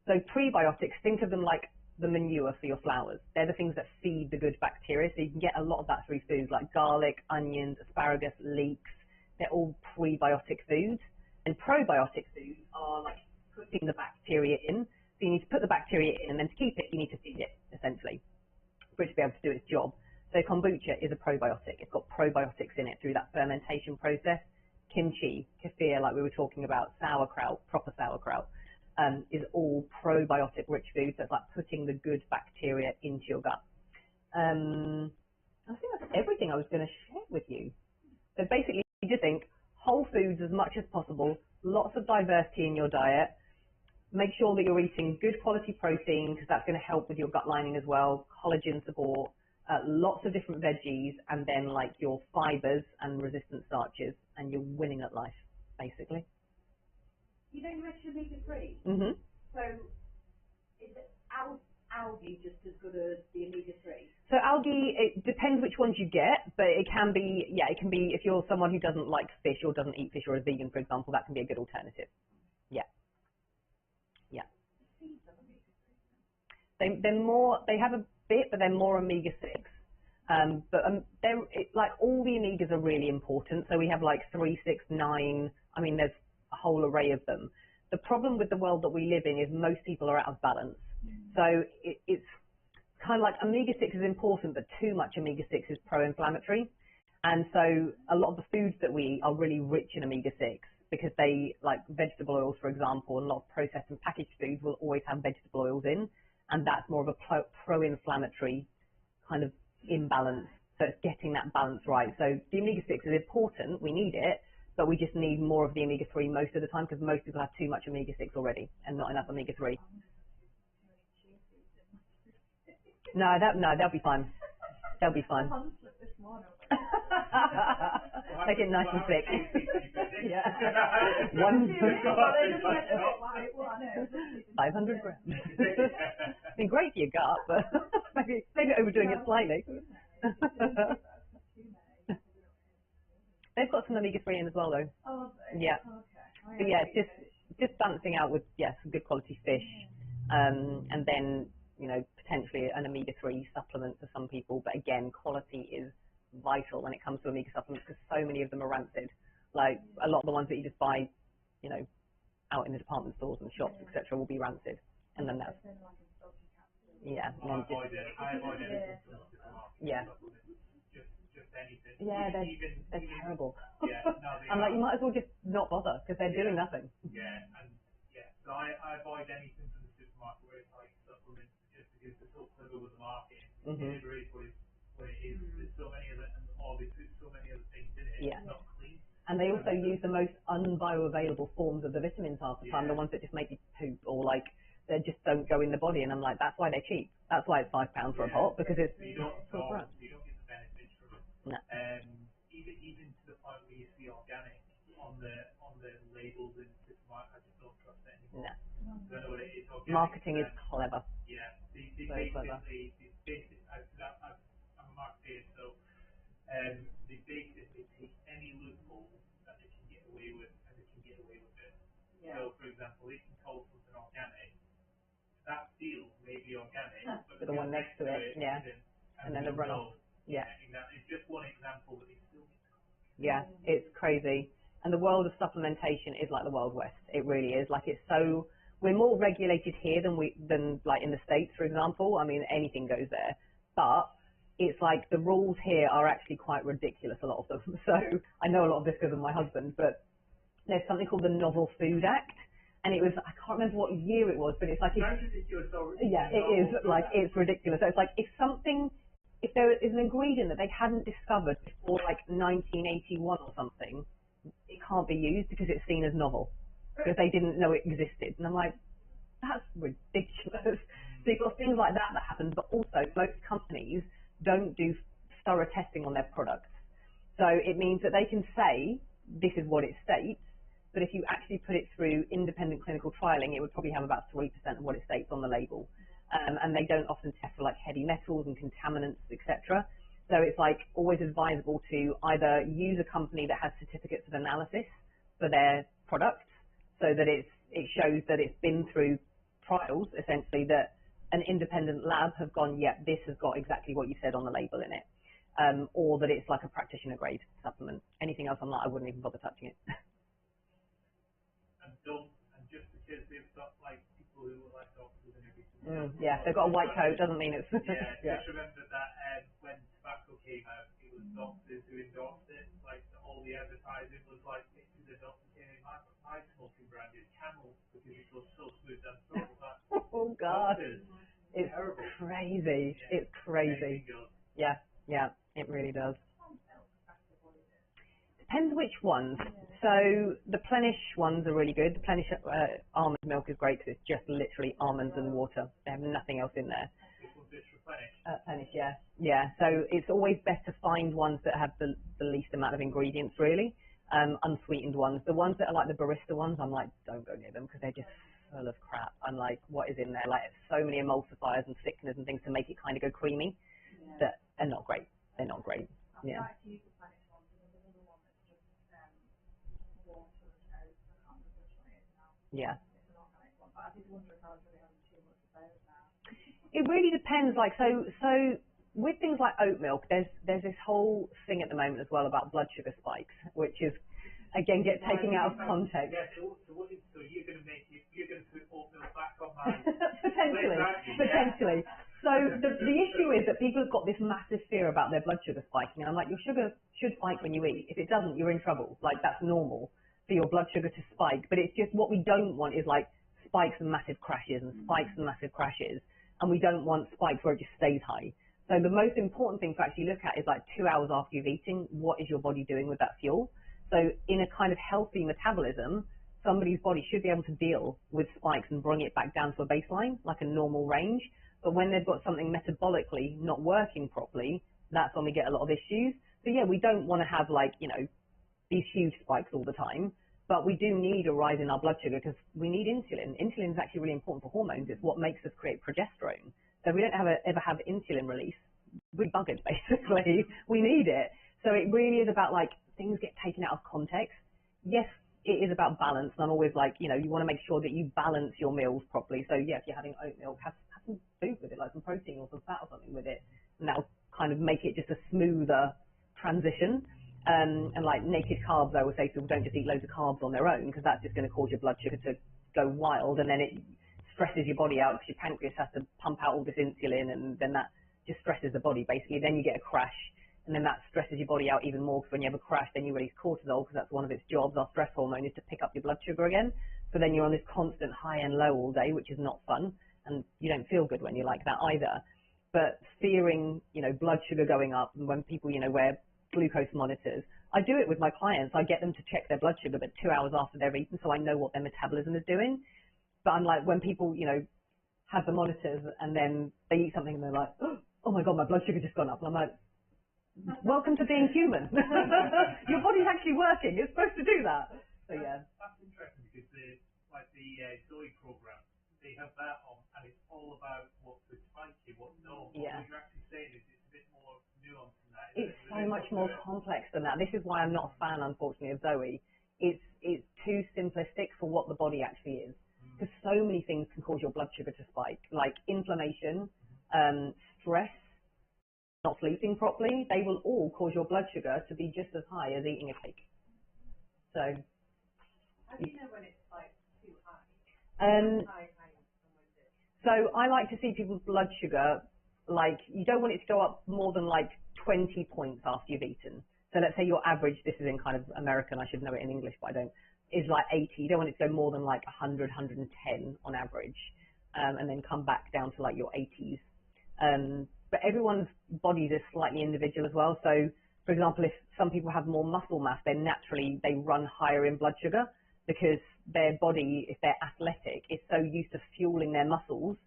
Speaker 2: So prebiotics, think of them like the manure for your flowers. They're the things that feed the good bacteria. So you can get a lot of that through foods like garlic, onions, asparagus, leeks. They're all prebiotic foods. And probiotic foods are like putting the bacteria in. So you need to put the bacteria in, and then to keep it, you need to feed it, essentially, for it to be able to do its job. So kombucha is a probiotic. It's got probiotics in it through that fermentation process. Kimchi, kefir, like we were talking about, sauerkraut, proper sauerkraut, is all probiotic-rich food. So it's like putting the good bacteria into your gut. I think that's everything I was going to share with you. So basically, you just think whole foods as much as possible, lots of diversity in your diet. Make sure that you're eating good quality protein because that's going to help with your gut lining as well, collagen support, lots of different veggies, and then like your fibers and resistant starches, and you're winning at life, basically.
Speaker 3: You know you mentioned omega-3.
Speaker 2: Mm-hmm.
Speaker 3: So is algae just as good as the omega-3?
Speaker 2: So algae, it depends which ones you get, but it can be, yeah, it can be, if you're someone who doesn't like fish or doesn't eat fish or is vegan, for example, that can be a good alternative. Yeah. Yeah. They're more, they have a bit, but they're more omega-6. Like all the omegas are really important. So we have like 3, 6, 9, I mean, there's a whole array of them. The problem with the world that we live in is most people are out of balance. So it's kind of like omega-6 is important, but too much omega-6 is pro-inflammatory. And so a lot of the foods that we eat are really rich in omega-6 because they, like vegetable oils, for example, and a lot of processed and packaged foods will always have vegetable oils in. And that's more of a pro-inflammatory kind of imbalance. So it's getting that balance right. So the omega-6 is important, we need it, but we just need more of the omega-3 most of the time because most people have too much omega-6 already and not enough omega-3. No, they'll be fine. They'll be fine. Make it nice and thick. Yeah. 500 grams. It'd be great for your gut, but maybe overdoing it slightly. They've got some omega-3 in as well, though.
Speaker 3: Oh,
Speaker 2: Yeah.
Speaker 3: okay.
Speaker 2: But yeah, just balancing out with some good quality fish, and then potentially an omega-3 supplement for some people. But again, quality is vital when it comes to omega supplements because so many of them are rancid. Like a lot of the ones that you just buy, out in the department stores and shops, etc., will be rancid, and then that's yeah. And then
Speaker 1: just anything.
Speaker 2: Yeah, they're terrible.
Speaker 1: Yeah, no,
Speaker 2: I'm like, you might as well just not bother because they're doing nothing.
Speaker 1: Yeah, so I avoid anything from the supermarket where it's like supplements just because they're so clever with the marketing. It really what it is. There's so many other and obviously there's so many other things in it.
Speaker 2: Yeah.
Speaker 1: It's not clean.
Speaker 2: And they also use the most unbioavailable forms of the vitamins half the time, the ones that just make you poop or like they just don't go in the body. And I'm like, that's why they're cheap. That's why it's £5 for a pot because it's
Speaker 1: you don't
Speaker 2: so gross.
Speaker 1: You don't get the benefits from it.
Speaker 2: No.
Speaker 1: Even to the point where you see organic on the labels in supermarkets, I just don't trust it anymore.
Speaker 2: No.
Speaker 1: I don't know what it is. Organic,
Speaker 2: Marketing is clever.
Speaker 1: Yeah, they
Speaker 2: clever.
Speaker 1: I'm a marketer, so they basically take any loophole that they can get away with, and they can get away with it. Yeah. So, for example, they can call something organic. That seal may be organic, but
Speaker 2: the one next to it, yeah, and then the runoff. Yeah.
Speaker 1: It's just one example, but it's still.
Speaker 2: Yeah, it's crazy. And the world of supplementation is like the Wild West. It really is. Like we're more regulated here than like in the States, for example. I mean, anything goes there. But it's like the rules here are actually quite ridiculous, a lot of them. So I know a lot of this because of my husband, but there's something called the Novel Food Act. And it was, I can't remember what year it was, but it's like,
Speaker 1: That's ridiculous.
Speaker 2: Yeah, it is. Like, it's ridiculous. So it's like, if there is an ingredient that they hadn't discovered before like 1981 or something, it can't be used because it's seen as novel because they didn't know it existed. And I'm like, that's ridiculous. So you've got things like that happen, but also most companies don't do thorough testing on their products. So it means that they can say this is what it states, but if you actually put it through independent clinical trialing, it would probably have about 3% of what it states on the label. And they don't often test for like heavy metals and contaminants, etc. So it's like always advisable to either use a company that has certificates of analysis for their products so that it shows that it's been through trials, essentially, that an independent lab have gone, yeah, this has got exactly what you said on the label in it. Or that it's like a practitioner grade supplement. Anything else I'm like, I wouldn't even bother touching it.
Speaker 1: And just because they've got like people who are like doctors and everything.
Speaker 2: Yeah, they've got a white coat doesn't mean it's.
Speaker 1: Yeah. Just remember that when tobacco came out, it was doctors who endorsed it. Like all the advertising was like, this is a doctor saying my smoking brand is Camel because it goes so smooth and so like,
Speaker 2: oh God,
Speaker 1: doctors,
Speaker 2: it's
Speaker 1: terrible.
Speaker 2: Crazy. Yeah. It's crazy. Yeah, it really does. Depends which ones. So the Plenish ones are really good. The Plenish almond milk is great because it's just literally almonds and water. They have nothing else in there. Plenish, yeah. So it's always best to find ones that have the least amount of ingredients, really. Unsweetened ones. The ones that are like the barista ones, I'm like, don't go near them because they're just full of crap. I'm like, what is in there? Like so many emulsifiers and thickeners and things to make it kind of go creamy that are not great. They're not great. Yeah. Yeah. It really depends. Like so with things like oat milk, there's this whole thing at the moment as well about blood sugar spikes, which is again get taken out of context.
Speaker 1: Yeah, so you're going to put oat milk back on my
Speaker 2: potentially. So the issue is that people have got this massive fear about their blood sugar spiking, and I'm like, your sugar should spike when you eat. If it doesn't, you're in trouble. Like that's normal for your blood sugar to spike, but it's just what we don't want is like spikes and massive crashes and spikes and massive crashes, and we don't want spikes where it just stays high. So So the most important thing to actually look at is like 2 hours after you've eaten, what is your body doing with that fuel? So in a kind of healthy metabolism, somebody's body should be able to deal with spikes and bring it back down to a baseline, like a normal range. But when they've got something metabolically not working properly, that's when we get a lot of issues. So yeah, we don't want to have like, you know, these huge spikes all the time, but we do need a rise in our blood sugar because we need insulin. Insulin is actually really important for hormones. It's what makes us create progesterone. So if we don't ever have insulin release, we're buggered basically. We need it. So it really is about like things get taken out of context. Yes, it is about balance. And I'm always like, you know, you want to make sure that you balance your meals properly. So yeah, if you're having oat milk, have some food with it, like some protein or some fat or something with it. And that'll kind of make it just a smoother transition. And like naked carbs, I would say people don't just eat loads of carbs on their own because that's just going to cause your blood sugar to go wild, and then it stresses your body out because your pancreas has to pump out all this insulin, and then that just stresses the body basically. Then you get a crash, and then that stresses your body out even more because when you have a crash, then you release cortisol because that's one of its jobs. Our stress hormone is to pick up your blood sugar again. So then you're on this constant high and low all day, which is not fun, and you don't feel good when you're like that either. But fearing, you know, blood sugar going up, and when people, you know, wear glucose monitors, I do it with my clients. I get them to check their blood sugar, but 2 hours after they've eaten, so I know what their metabolism is doing. But I'm like, when people, you know, have the monitors and then they eat something and they're like, oh my God, my blood sugar just gone up. And I'm like, welcome to being human. Your body's actually working. It's supposed to do that. So yeah.
Speaker 1: That's interesting because the Zoe program, they have that on, and it's all about what could spike you, what no.
Speaker 2: Yeah.
Speaker 1: What you're actually saying is it's a bit more nuanced than that.
Speaker 2: It's so much more complex than that. This is why I'm not a fan, unfortunately, of Zoe. It's too simplistic for what the body actually is. Because so many things can cause your blood sugar to spike, like inflammation, stress, not sleeping properly. They will all cause your blood sugar to be just as high as eating a cake. So.
Speaker 3: How do you know when it's like too high?
Speaker 2: So I like to see people's blood sugar, like you don't want it to go up more than like 20 points after you've eaten. So let's say your average, this is in kind of American, I should know it in English, but I don't, is like 80. You don't want it to go more than like 100, 110 on average, and then come back down to like your 80s. But everyone's bodies are slightly individual as well. So for example, if some people have more muscle mass, then naturally they run higher in blood sugar because their body, if they're athletic, is so used to fueling their muscles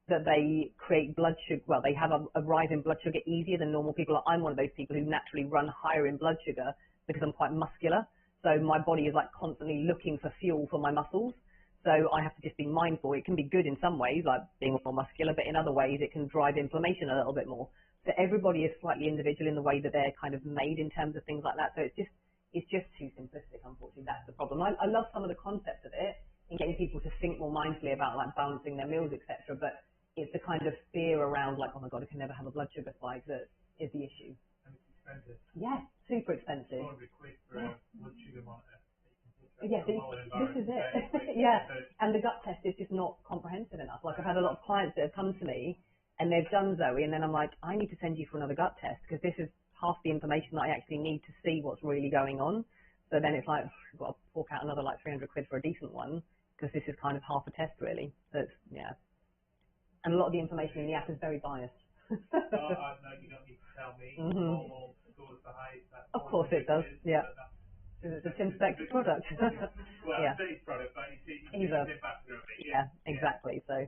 Speaker 2: that they create blood sugar, well, they have a rise in blood sugar easier than normal people. I'm one of those people who naturally run higher in blood sugar because I'm quite muscular. So my body is like constantly looking for fuel for my muscles. So I have to just be mindful. It can be good in some ways, like being more muscular, but in other ways it can drive inflammation a little bit more. So everybody is slightly individual in the way that they're kind of made in terms of things like that. So it's just too simplistic, unfortunately. That's the problem. I love some of the concepts of it and getting people to think more mindfully about like balancing their meals, etc. But it's the kind of fear around like, oh my God, I can never have a blood sugar spike that is the issue.
Speaker 1: And it's expensive.
Speaker 2: Yeah, super expensive.
Speaker 1: £400 for a blood sugar monitor.
Speaker 2: Yeah, this is it. Yeah, and the gut test is just not comprehensive enough. Like I've had a lot of clients that have come to me and they've done Zoe, and then I'm like, I need to send you for another gut test because this is half the information that I actually need to see what's really going on. So then it's like, I've got to fork out another like 300 quid for a decent one because this is kind of half a test really. So it's, yeah. And a lot of the information in the app is very biased.
Speaker 1: No, you don't need to tell me. All scores the highest.
Speaker 2: Of course it does, yeah. It's a Tim Spector product.
Speaker 1: Well,
Speaker 2: Yeah.
Speaker 1: it's product, but it's
Speaker 2: Either. Yeah, exactly. So,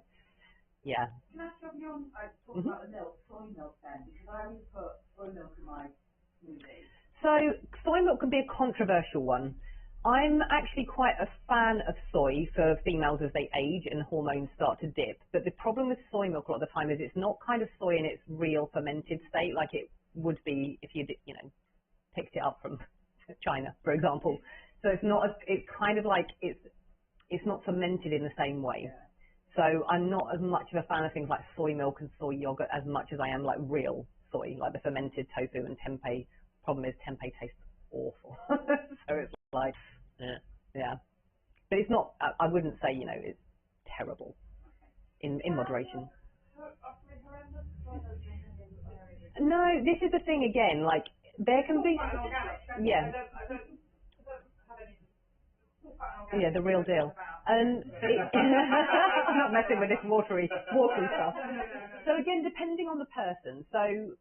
Speaker 2: yeah.
Speaker 3: Can I stop you on, talk about the milk, soy milk then? Because I always put soy milk in my smoothie.
Speaker 2: So, soy milk can be a controversial one. I'm actually quite a fan of soy for females as they age and hormones start to dip. But the problem with soy milk a lot of the time is it's not kind of soy in its real fermented state like it would be if you, picked it up from China, for example. So it's not, it's kind of like it's not fermented in the same way.
Speaker 3: Yeah.
Speaker 2: So I'm not as much of a fan of things like soy milk and soy yogurt as much as I am like real soy, like the fermented tofu and tempeh. Problem is tempeh tastes awful. So it's like, yeah. But it's not, I wouldn't say, it's terrible in moderation. No, this is the thing again, like there can be, yeah. Yeah, the real deal. I'm not messing with this watery stuff. So again, depending on the person. So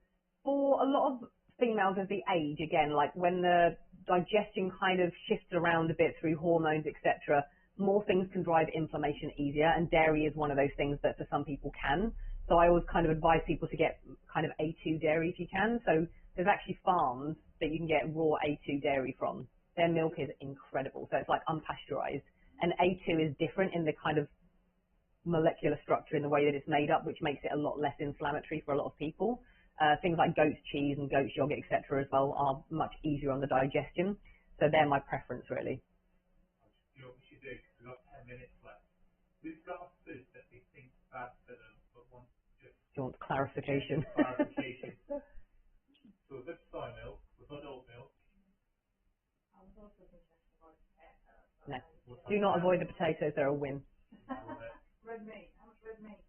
Speaker 2: for a lot of females of the age, again, like when the digestion kind of shifts around a bit through hormones, etc., more things can drive inflammation easier, and dairy is one of those things that for some people can. So I always kind of advise people to get kind of A2 dairy if you can. So there's actually farms that you can get raw A2 dairy from. Their milk is incredible. So it's like unpasteurized. And A2 is different in the kind of molecular structure in the way that it's made up, which makes it a lot less inflammatory for a lot of people. Things like goat's cheese and goat's yogurt, etc., as well, are much easier on the digestion. So they're my preference, really.
Speaker 1: You know what we should do? We've got 10 minutes left. We've got a food that we think bad for them, but want just
Speaker 2: Do you want clarification?
Speaker 1: clarification. So we've got soy milk, we've got oat milk.
Speaker 3: I was also thinking about potatoes.
Speaker 2: No. Do not avoid the potatoes, they're a win.
Speaker 3: Red meat. How much red meat?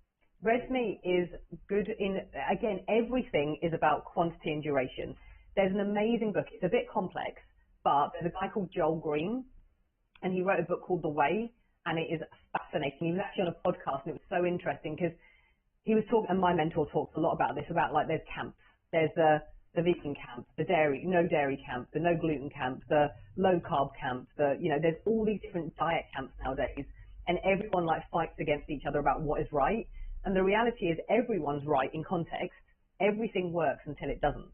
Speaker 2: Red meat is good in, again, everything is about quantity and duration. There's an amazing book. It's a bit complex, but there's a guy called Joel Green, and he wrote a book called The Way, and it is fascinating. He was actually on a podcast, and it was so interesting because he was talking, and my mentor talks a lot about this, about like there's camps. There's the vegan camp, the dairy, no dairy camp, the no gluten camp, the low carb camp, there's all these different diet camps nowadays, and everyone like fights against each other about what is right. And the reality is everyone's right in context. Everything works until it doesn't.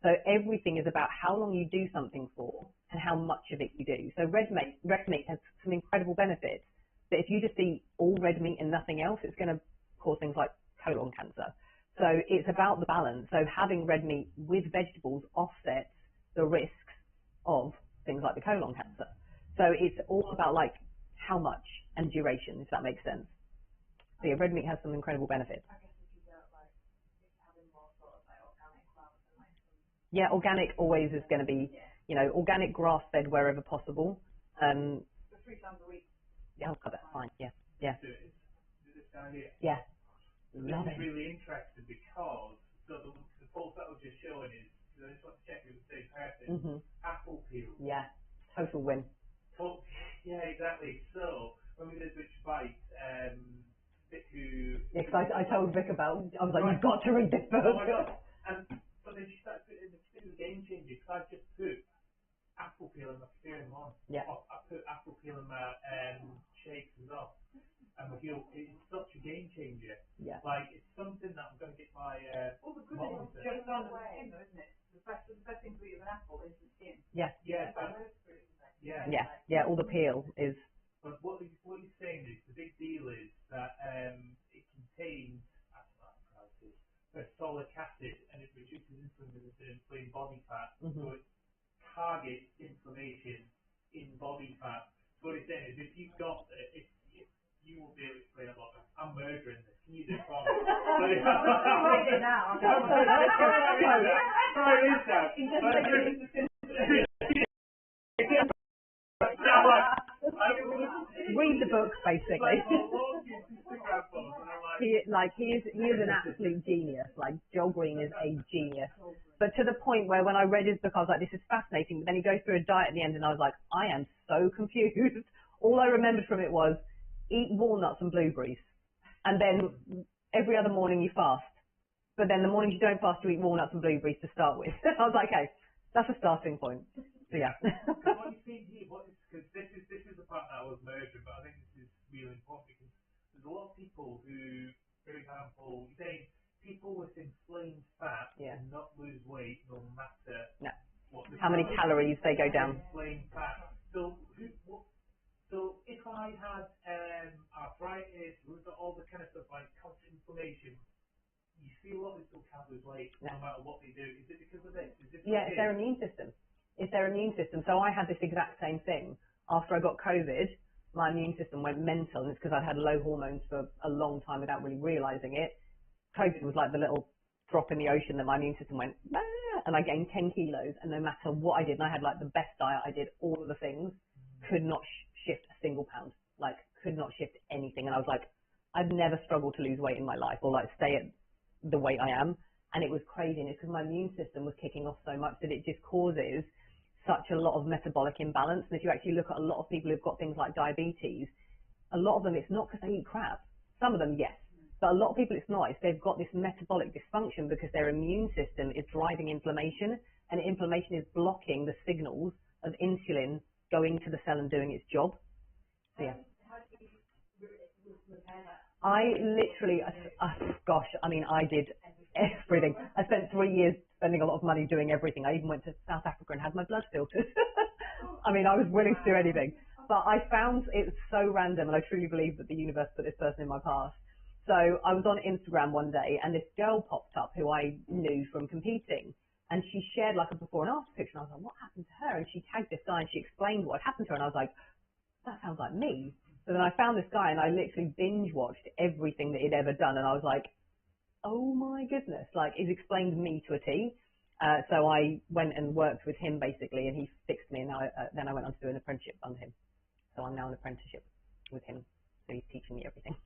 Speaker 2: So everything is about how long you do something for and how much of it you do. So red meat has some incredible benefits. But if you just eat all red meat and nothing else, it's going to cause things like colon cancer. So it's about the balance. So having red meat with vegetables offsets the risks of things like the colon cancer. So it's all about like how much and duration, if that makes sense. So yeah, red meat has some incredible benefits.
Speaker 3: I guess if you don't like, if having more sort of like organic rather than like some.
Speaker 2: Yeah, organic always is going to be, organic grass-fed wherever possible.
Speaker 3: The 3 times a week.
Speaker 2: Yeah, that's fine. Yeah, yeah,
Speaker 1: Do this down here.
Speaker 2: yeah.
Speaker 1: This
Speaker 2: Love
Speaker 1: is
Speaker 2: it.
Speaker 1: really interesting because the post that I was just showing is, because I just want to check with the same person, apple peel.
Speaker 2: Yeah, total win.
Speaker 1: Yeah, exactly. So when we did Which Bites, Vic who...
Speaker 2: Yeah, because I told Vic about, I was like, you've got to read this book.
Speaker 1: Oh my God. And so then she started putting the game changer, because I just put apple peel in my cereal one.
Speaker 2: Yeah.
Speaker 1: I put apple peel in my shakes as well. And my heel, it's such a game changer.
Speaker 2: Yeah.
Speaker 1: Like, it's something that I'm going to get my
Speaker 3: All the good
Speaker 1: mom
Speaker 3: is
Speaker 1: to.
Speaker 3: just on the skin, though, isn't it? The best thing to eat with an apple is the skin.
Speaker 2: Yeah,
Speaker 1: Yeah,
Speaker 3: It's like
Speaker 1: but,
Speaker 3: most fruits, isn't it?
Speaker 2: yeah. All the peel is,
Speaker 1: but what he's saying is, the big deal is that it contains folic acid, and it reduces insulin resistance in body fat, so it targets inflammation in body fat. So what he's saying is, if you've got if you will be able to explain a lot. I'm murdering this. Can you do it for me?
Speaker 3: I'm waiting now.
Speaker 2: read the book, basically. He is an absolute genius. Like, Joel Green is a genius. But to the point where when I read his book, I was like, this is fascinating. But then he goes through a diet at the end, and I was like, I am so confused. All I remembered from it was eat walnuts and blueberries. And then every other morning you fast. But then the mornings you don't fast, you eat walnuts and blueberries to start with. I was like, okay, that's a starting point. So yeah.
Speaker 1: What you see here, because this is the part that I was murdering, but I think this is really important because there's a lot of people who, for example, say people with inflamed fat cannot lose weight no matter what.
Speaker 2: How many calories they go down.
Speaker 1: Inflamed fat. So if I had arthritis, we've got all the kind of stuff like constant inflammation. You see a lot of people can't lose weight no matter what they do. Is it because of this? Is this
Speaker 2: it's their immune system. It's their immune system. So I had this exact same thing. After I got COVID, my immune system went mental, and it's because I'd had low hormones for a long time without really realizing it. COVID was like the little drop in the ocean that my immune system went, and I gained 10 kilos, and no matter what I did, and I had like the best diet, I did all of the things, could not shift a single pound, like could not shift anything. And I was like, I've never struggled to lose weight in my life or like stay at the weight I am. And it was crazy, and it's because my immune system was kicking off so much that it just causes such a lot of metabolic imbalance. And if you actually look at a lot of people who've got things like diabetes, a lot of them, it's not because they eat crap. Some of them, yes, But a lot of people, it's not. It's they've got this metabolic dysfunction because their immune system is driving inflammation, and inflammation is blocking the signals of insulin going to the cell and doing its job. So, yeah. I literally, gosh, I mean, I did everything. I spent 3 years spending a lot of money doing everything. I even went to South Africa and had my blood filtered. I mean, I was willing to do anything. But I found it so random, and I truly believe that the universe put this person in my path. So I was on Instagram one day, and this girl popped up who I knew from competing, and she shared like a before and after picture, and I was like, what happened to her? And she tagged this guy, and she explained what had happened to her, and I was like, that sounds like me. So then I found this guy, and I literally binge watched everything that he'd ever done, and I was like, oh my goodness, like he's explained me to a T. So I went and worked with him basically, and he fixed me, and then I went on to do an apprenticeship under him. So I'm now in apprenticeship with him. So he's teaching me everything.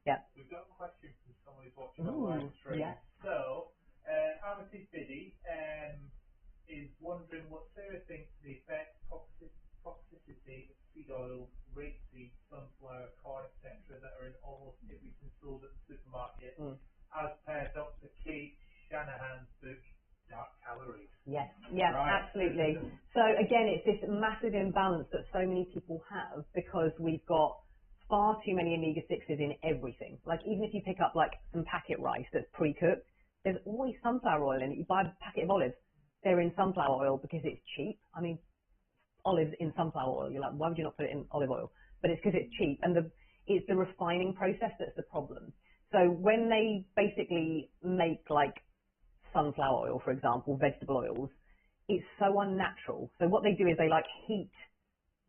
Speaker 2: Yeah.
Speaker 1: We've got a question from someone who's watching on live stream.
Speaker 2: Yes.
Speaker 1: So, Amity Biddy is wondering what Sarah thinks the effect toxicity of seed oil, rapeseed, sunflower, corn, etc. that are in almost everything sold at the supermarket, as per Dr. Kate Shanahan's book, Dark Calories.
Speaker 2: Yes, yes, right. Absolutely. So again, it's this massive imbalance that so many people have because we've got far too many omega-6s in everything. Like even if you pick up like some packet rice that's pre-cooked, there's always sunflower oil in it. You buy a packet of olives, they're in sunflower oil because it's cheap. I mean, olives in sunflower oil, you're like, why would you not put it in olive oil? But it's because it's cheap, and it's the refining process that's the problem. So when they basically make like sunflower oil, for example, vegetable oils, it's so unnatural. So what they do is they like heat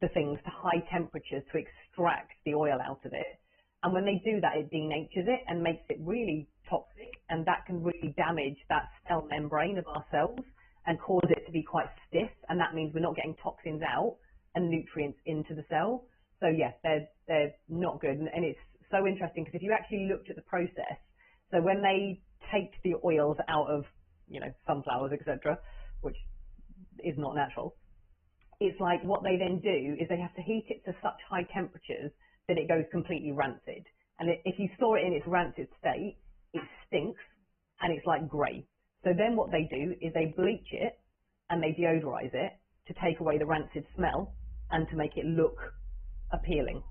Speaker 2: the things to high temperatures to extract the oil out of it. And when they do that, it denatures it and makes it really toxic, and that can really damage that cell membrane of our cells and cause it to be quite stiff, and that means we're not getting toxins out and nutrients into the cell. So yes, they're not good, and it's so interesting because if you actually looked at the process, so when they take the oils out of, you know, sunflowers, etc., which is not natural, it's like what they then do is they have to heat it to such high temperatures that it goes completely rancid. And if you store it in its rancid state, it stinks and it's like grey. So then what they do is they bleach it and they deodorize it to take away the rancid smell and to make it look appealing.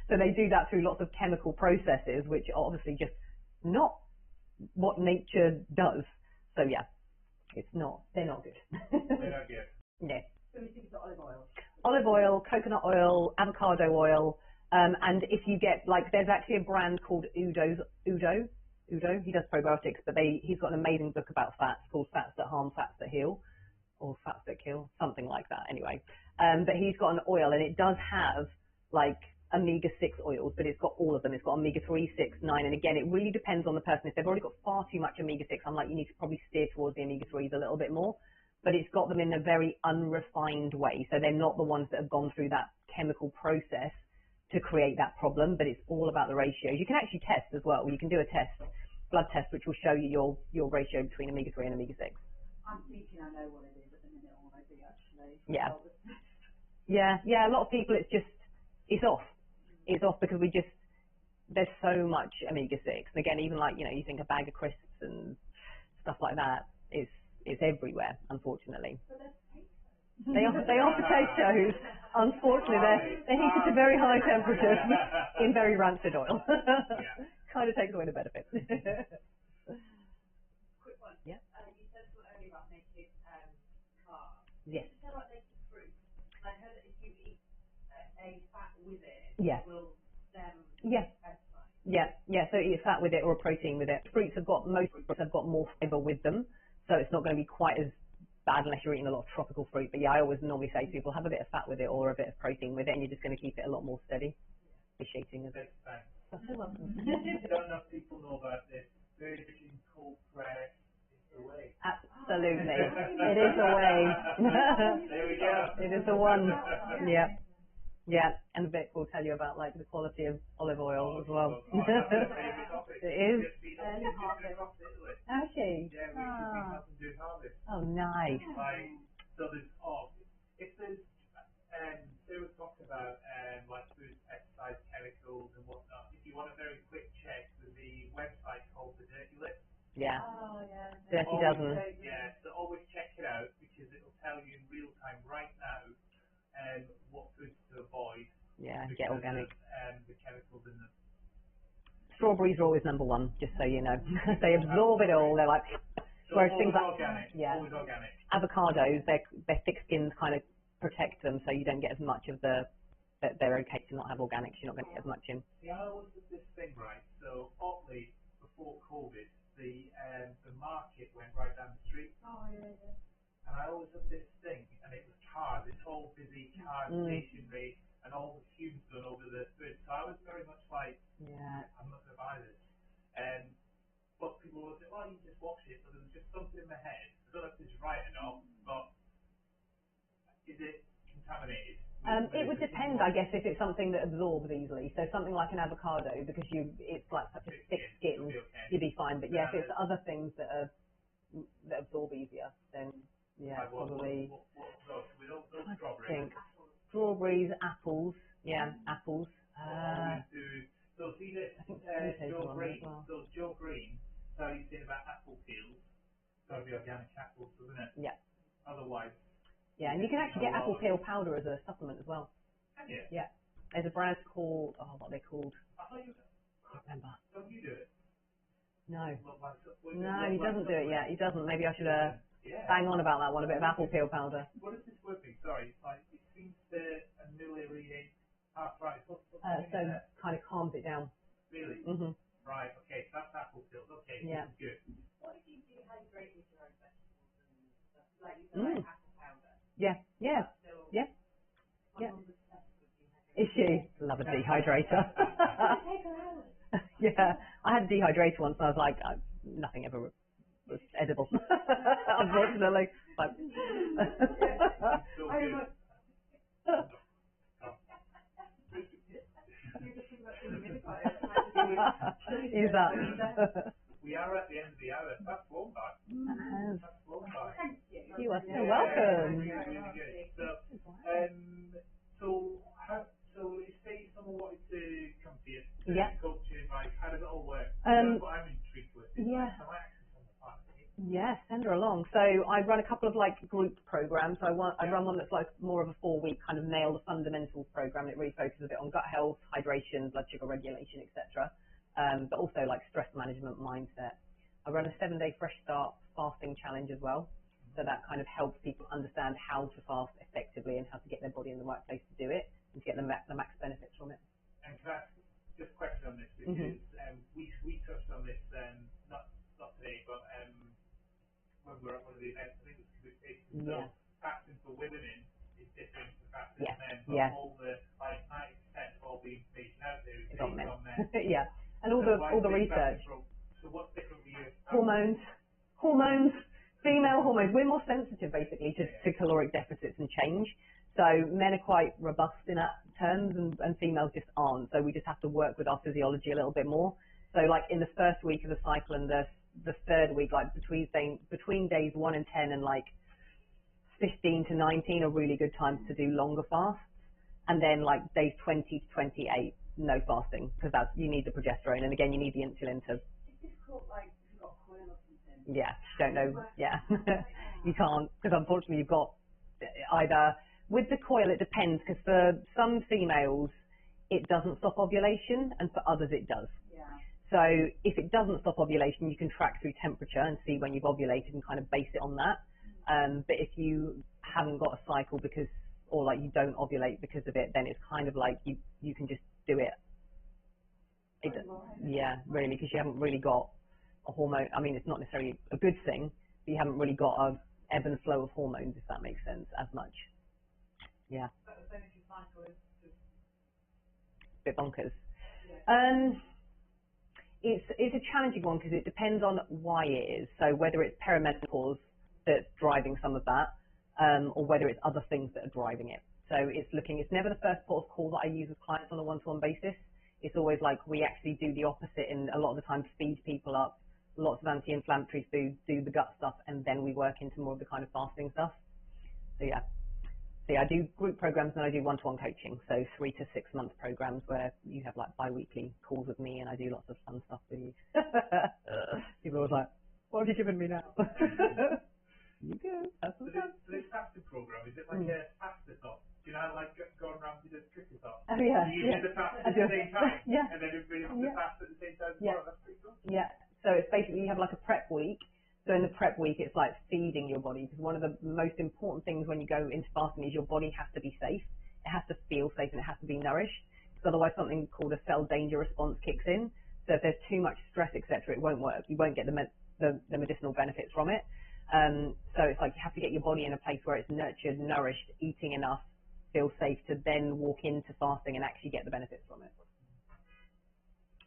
Speaker 2: So they do that through lots of chemical processes, which are obviously just not what nature does. So yeah, they're not good.
Speaker 1: They're not good.
Speaker 2: Yeah.
Speaker 3: So you think it's olive oil?
Speaker 2: Olive oil, coconut oil, avocado oil, and if you get, like, there's actually a brand called Udo, he does probiotics, but he's got an amazing book about fats called Fats That Harm, Fats That Heal, or Fats That Kill, something like that anyway. But he's got an oil, and it does have, like, omega-6 oils, but it's got all of them. It's got omega-3, 6, 9, and again, it really depends on the person. If they've already got far too much omega-6, I'm like, you need to probably steer towards the omega-3s a little bit more. But it's got them in a very unrefined way. So they're not the ones that have gone through that chemical process to create that problem, but it's all about the ratios. You can actually test as well. You can do a blood test, which will show you your ratio between omega-3 and omega-6.
Speaker 3: I'm thinking I know what it is at the minute already, actually.
Speaker 2: Yeah. Yeah, a lot of people, it's off. It's off because there's so much omega-6. And again, even like, you think a bag of crisps and stuff like that, it's everywhere, unfortunately. They are potatoes. Unfortunately, they're heated to very high temperatures in very rancid oil. Kind of takes away the benefit.
Speaker 3: Quick one.
Speaker 2: Yeah.
Speaker 3: You said something earlier about naked carbs.
Speaker 2: Yes.
Speaker 3: You said about naked fruit. I heard that if you eat a fat with it,
Speaker 2: Yes.
Speaker 3: it will stem
Speaker 2: Yes.
Speaker 3: exercise.
Speaker 2: Yeah. So eat a fat with it or a protein with it. Most fruits have got more fiber with them, so it's not going to be quite as bad unless you're eating a lot of tropical fruit. But yeah, I always normally say to people, have a bit of fat with it or a bit of protein with it, and you're just going to keep it a lot more steady. Appreciating it.
Speaker 1: Thanks.
Speaker 2: That's so welcome.
Speaker 1: Don't enough people know about this. Virgin cold press is the way.
Speaker 2: Absolutely. It is the way.
Speaker 1: There we go.
Speaker 2: It is the one. Yeah. Yeah. And Vic will tell you about like the quality of olive oil as well. It is. Has she?
Speaker 1: Yeah, we have to do harvest.
Speaker 2: Oh, nice.
Speaker 1: So there's if there's they were talking about like food, pesticides, chemicals and whatnot. If you want a very quick check
Speaker 2: doesn't.
Speaker 1: Yeah, so always check it out because it'll tell you in real time right now what foods to avoid.
Speaker 2: Yeah, get organic.
Speaker 1: The chemicals in them.
Speaker 2: Strawberries are always number one, just so you know. They absorb it all. They're like,
Speaker 1: So
Speaker 2: whereas
Speaker 1: always
Speaker 2: things like
Speaker 1: organic. Always organic.
Speaker 2: avocados, their thick skins kind of protect them, so you don't get as much of the. They're okay to not have organics. You're not going to get as much in.
Speaker 1: See, I always did this thing right. So oddly, before COVID, the market went right down the street.
Speaker 3: Oh, yeah.
Speaker 1: And I always had this thing, and it was cars, this whole busy car stationery, and all the fumes done over the food. So I was very much like, I'm not going to buy this. But people would say, well, you just wash it. So there was just something in my head. I don't know if this is right or not, but is it contaminated?
Speaker 2: It would depend, I guess, if it's something that absorbs easily. So something like an avocado, because it's like such a thick skin, you'd be fine. But yeah, if it's other things that absorb easier, then yeah, probably. Strawberries, apples, apples.
Speaker 1: So see this, Joe Green. So Joe Green, so he's saying about apple peels. Got to be organic apples, doesn't it?
Speaker 2: Yeah.
Speaker 1: Otherwise.
Speaker 2: Yeah, and you can actually get apple peel powder as a supplement as well.
Speaker 1: Can you?
Speaker 2: Yeah. There's a brand called, what are they called?
Speaker 1: I thought you.
Speaker 2: I can't remember.
Speaker 1: Don't you do it?
Speaker 2: No.
Speaker 1: No,
Speaker 2: he doesn't do it yet. He doesn't. Maybe I should bang on about that one. A bit of apple peel powder.
Speaker 1: What is this working? Sorry, it's like it seems to ameliorate arthritis.
Speaker 2: So kind of calms it down.
Speaker 1: Really?
Speaker 2: Mhm.
Speaker 1: Right. Okay. So that's apple peels. Okay.
Speaker 2: Yeah.
Speaker 1: This is good.
Speaker 3: What if you dehydrate with your own vegetables and stuff? Like you said, like apple powder.
Speaker 2: Yeah. Yeah.
Speaker 3: So
Speaker 2: Yeah.
Speaker 3: my
Speaker 2: Yeah.
Speaker 3: mum's obsessed with dehydrating.
Speaker 2: Is she? Love a dehydrator.
Speaker 3: Take her out.
Speaker 2: Yeah. I had a dehydrator once and I was like, nothing ever was edible. Unfortunately. But
Speaker 1: So good.
Speaker 2: Is that?
Speaker 1: We are at the end of the hour. That's flown by. That's flown by.
Speaker 2: You are so welcome.
Speaker 1: Really good. So say someone wanted to come to you, coach you, advice, how does it all work? That's what I'm intrigued with. Some access on the pharmacy.
Speaker 2: Yeah, send her along. So I run a couple of group programs. So I run one that's like more of a 4-week kind of nail the fundamentals program. It really focuses a bit on gut health, hydration, blood sugar regulation, etc. But also like stress management, mindset. I run a 7-day fresh start fasting challenge as well. So that kind of helps people understand how to fast effectively and how to get their body in the right place to do it and to get the max benefits from it.
Speaker 1: And can I ask just a question on this because we touched on this not today but when we were at one of the events, I think it was communication. So fasting for women is different to fasting for men, but all the 90% of all the information out there is based on men.
Speaker 2: Yeah, and all the research.
Speaker 1: So what's different for you?
Speaker 2: Hormones, female hormones. We're more sensitive basically to caloric deficits and change. So men are quite robust in that terms and females just aren't. So we just have to work with our physiology a little bit more. So like in the first week of the cycle and the third week, like between days 1 and 10 and like 15 to 19 are really good times to do longer fasts. And then like days 20 to 28, no fasting because you need the progesterone. And again, you need the insulin to.
Speaker 3: It's difficult, like if you've got coil or something.
Speaker 2: Yeah, don't know. Yeah, you can't because unfortunately you've got either with the coil. It depends because for some females it doesn't stop ovulation and for others it does.
Speaker 3: Yeah.
Speaker 2: So if it doesn't stop ovulation, you can track through temperature and see when you've ovulated and kind of base it on that. But if you haven't got a cycle or like you don't ovulate because of it, then it's kind of like you can just do it. Yeah, really, because you haven't really got a hormone. I mean, it's not necessarily a good thing, but you haven't really got a ebb and flow of hormones, if that makes sense, as much. Yeah.
Speaker 3: But the energy cycle is just
Speaker 2: Bit bonkers.
Speaker 3: yeah.
Speaker 2: It's a challenging one because it depends on why it is. So whether it's perimenopause that's driving some of that, or whether it's other things that are driving it. So it's never the first port of call that I use with clients on a one-to-one basis. It's always like we actually do the opposite and a lot of the time feed people up lots of anti-inflammatory foods, do the gut stuff, and then we work into more of the kind of fasting stuff. So yeah. I do group programs and I do one-to-one coaching. So 3 to 6 month programs where you have like bi-weekly calls with me and I do lots of fun stuff with you. People are always like, What have you given me now? You go. Have some fun.
Speaker 1: So this fasting program, is it like a fast-a-thon? Do you know how like Gordon Ramsay does cricket-a-thon?
Speaker 2: Oh yeah.
Speaker 1: You do the fast at the same time?
Speaker 2: Yeah.
Speaker 1: And then everybody has to fast at the same time as well? That's pretty cool.
Speaker 2: Yeah. So it's basically you have like a prep week. So in the prep week, it's like feeding your body, because one of the most important things when you go into fasting is your body has to be safe. It has to feel safe and it has to be nourished. Because otherwise something called a cell danger response kicks in. So if there's too much stress, etc., it won't work. You won't get the medicinal benefits from it. So it's like you have to get your body in a place where it's nurtured, nourished, eating enough, feel safe to then walk into fasting and actually get the benefits from it.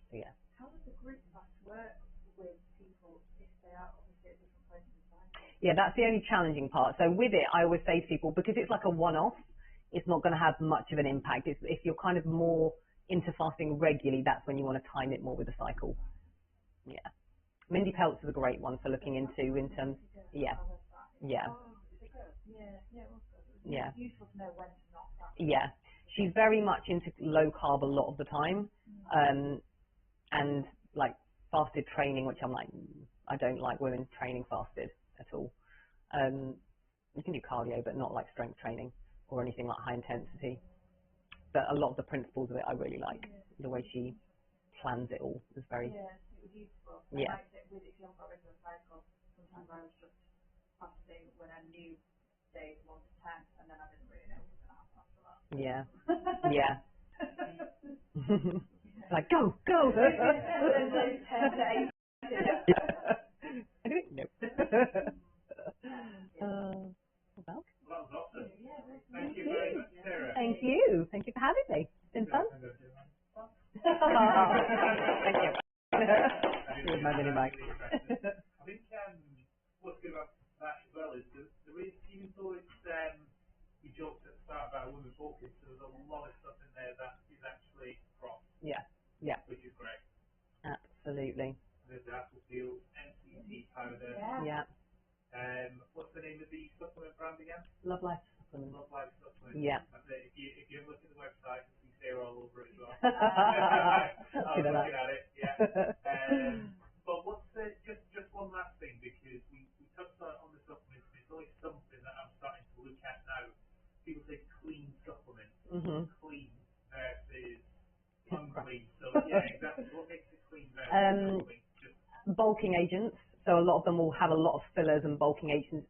Speaker 2: So yeah.
Speaker 3: How does the group fast work with people if they are obviously at different places in life?
Speaker 2: Yeah, that's the only challenging part. So with it, I always say to people, because it's like a one-off, it's not going to have much of an impact. If you're kind of more into fasting regularly, that's when you want to time it more with the cycle. Yeah. Mindy Peltz is a great one for looking into in terms, yeah, yeah, yeah,
Speaker 3: Useful to know when to not fast.
Speaker 2: yeah. She's very much into low carb a lot of the time, and like fasted training, which I'm like, I don't like women training fasted at all. You can do cardio, but not like strength training or anything like high intensity. But a lot of the principles of it I really like. The way she plans it all is very,
Speaker 3: Yeah, it was useful.
Speaker 2: yeah.
Speaker 3: I liked it with if you haven't got regular cycle. Sometimes I was just fasting when I knew days 1 to 10, and then I didn't really know what was going to happen after that.
Speaker 2: Yeah, yeah. Like, go, go!
Speaker 3: And then 10 to 8.
Speaker 2: Nope. Well,
Speaker 1: Well, that was awesome.
Speaker 3: Thank
Speaker 1: Thank you very much, Sarah.
Speaker 2: thank you. Thank you for having me. It's been fun.
Speaker 1: I'm going to do mine.
Speaker 2: Thank you. With my mini mic.
Speaker 1: I think what's good about that as well is there is, even though it's you joked at the start about women focus, there's a lot of stuff in there that is actually cross,
Speaker 2: Yeah, yeah,
Speaker 1: which is great.
Speaker 2: absolutely.
Speaker 1: There's the apple peel, MCT powder.
Speaker 2: Yeah,
Speaker 1: What's the name of the supplement brand again?
Speaker 2: Love Life Supplement.
Speaker 1: Love Life Supplement.
Speaker 2: Yeah.
Speaker 1: That's it. If you look at the website, you see Sarah all over it as well. I
Speaker 2: See
Speaker 1: was
Speaker 2: that.
Speaker 1: looking at it, yeah. But what's just one last thing, because we touched on the supplements, and it's always something that I'm starting to look at now. People say clean supplements, clean versus unclean. So yeah, exactly. What makes it clean versus unclean?
Speaker 2: Bulking agents. So a lot of them will have a lot of fillers and bulking agents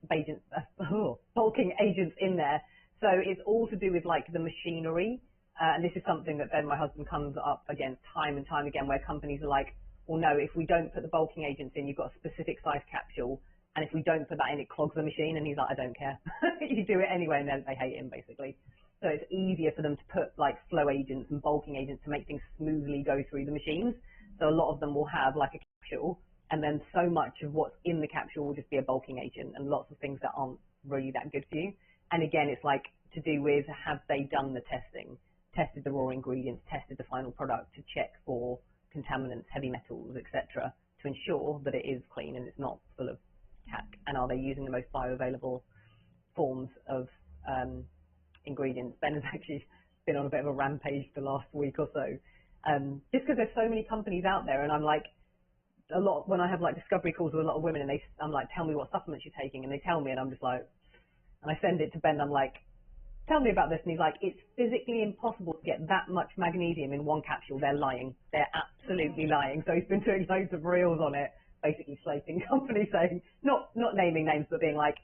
Speaker 2: in there. So it's all to do with like the machinery. And this is something that then my husband comes up against time and time again, where companies are like, well, no, if we don't put the bulking agents in, you've got a specific size capsule. And if we don't put that in, it clogs the machine. And he's like, I don't care. You do it anyway. And then they hate him, basically. So it's easier for them to put like flow agents and bulking agents to make things smoothly go through the machines. So a lot of them will have like a capsule, and then so much of what's in the capsule will just be a bulking agent, and lots of things that aren't really that good for you. And again, it's like to do with, have they done the testing, tested the raw ingredients, tested the final product to check for contaminants, heavy metals, etc., to ensure that it is clean and it's not full of tack, and are they using the most bioavailable forms of ingredients. Ben has actually been on a bit of a rampage the last week or so, just because there's so many companies out there, and I'm like, a lot, when I have like discovery calls with a lot of women, and I'm like, tell me what supplements you're taking, and they tell me, and I'm just like, and I send it to Ben, I'm like, tell me about this, and he's like, it's physically impossible to get that much magnesium in one capsule. They're lying. They're absolutely lying. So he's been doing loads of reels on it, basically slating companies, saying, not naming names, but being like,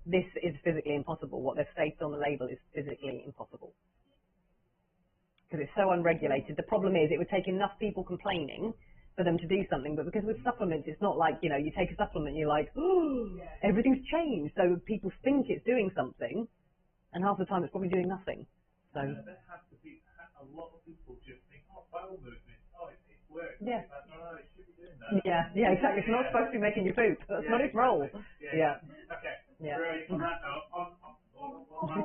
Speaker 2: this is physically impossible. What they've stated on the label is physically impossible. Because it's so unregulated. The problem is it would take enough people complaining for them to do something, but because with supplements, it's not like, you know, you take a supplement and you're like, oh, everything's changed. So people think it's doing something, and half the time it's probably doing nothing. So
Speaker 1: there has to be a lot of people just think, oh, bowel movement, oh, it works.
Speaker 2: yeah,
Speaker 1: Like, no, it should be doing that.
Speaker 2: yeah, exactly. It's not supposed to be making you poop. That's not its role. Yeah.
Speaker 1: Okay.
Speaker 2: Yeah.
Speaker 1: Brilliant. On that note,
Speaker 3: My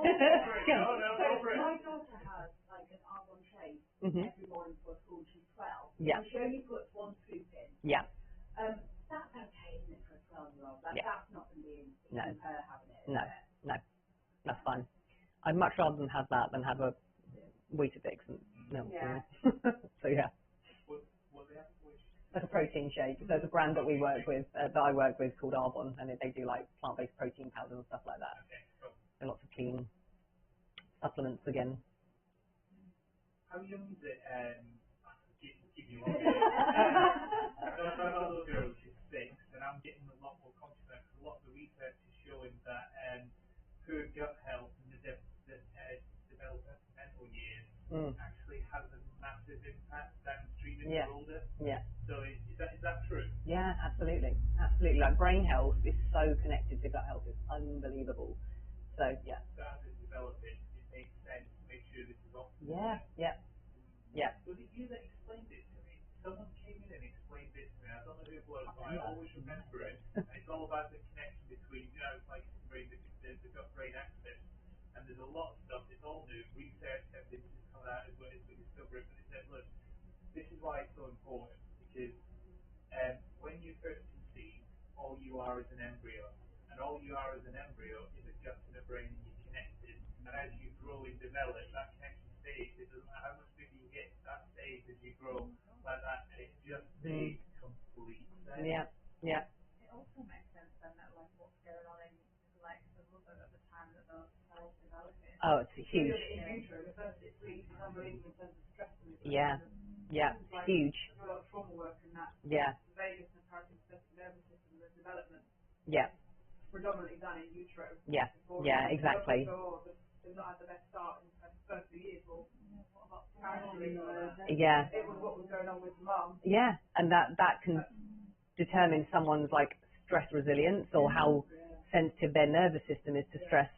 Speaker 3: daughter has like an R1 tray every morning for school. She's 12.
Speaker 2: Yeah.
Speaker 3: She only puts 1 scoop in.
Speaker 2: Yeah.
Speaker 3: That's okay, isn't it, for a 12-year-old? That's not going to be in her having it.
Speaker 2: No, that's fine. I'd much rather than have that than have a Weetabix and milk.
Speaker 3: Yeah.
Speaker 2: So yeah.
Speaker 1: what they have to wish.
Speaker 2: like a protein shake. So there's a brand that we work with, that I work with called Arbon, and they do like plant-based protein powders and stuff like that.
Speaker 1: Okay, cool.
Speaker 2: And lots of clean supplements again.
Speaker 1: How young is it? Keep you on here. I've got a little girl, she's 6, and I'm getting a lot more confident because a lot of the research is showing that poor gut health in the developmental years actually has a massive impact downstream in the older.
Speaker 2: Yeah.
Speaker 1: So is that true?
Speaker 2: Yeah, absolutely. Absolutely. Like brain health is so connected to gut health. It's unbelievable. So, yeah.
Speaker 1: So as it's developing, it makes sense to make sure this is optimal.
Speaker 2: Yeah.
Speaker 1: Was it you that explained it to me? Someone came in and explained it to me. I don't know who it was, but I always remember it. And it's all about the connection between, it's like the gut-brain axis. And there's a lot of stuff, it's all new. Research, everything is coming out as well as we discover it. But it said, look, this is why it's so important. Because when you first conceive, all you are is an embryo. And all you are as an embryo is a gut and a brain, and you're connected. And as you grow and develop, that connection stays. It doesn't matter how much bigger you get, that stays as you grow like that. And it just makes complete sense.
Speaker 2: Yeah.
Speaker 3: It also makes sense then that like what's going on in like the mother at the time that those cells developing.
Speaker 2: Oh, it's huge.
Speaker 3: In utero, the first 6 weeks is unbelievable in terms of stress and
Speaker 2: Yeah,
Speaker 3: like,
Speaker 2: huge.
Speaker 3: There's a lot of trauma work in that.
Speaker 2: Yeah.
Speaker 3: The vagus and parasympathetic nervous system, the development.
Speaker 2: Yeah.
Speaker 3: Predominantly done in utero.
Speaker 2: Yeah. Yeah, exactly.
Speaker 3: They've not had the best start in the first few years. Well, what about parenting?
Speaker 2: Yeah.
Speaker 3: It was what was going on with mum.
Speaker 2: Yeah, and that can determine someone's like stress resilience or how sensitive their nervous system is to stress.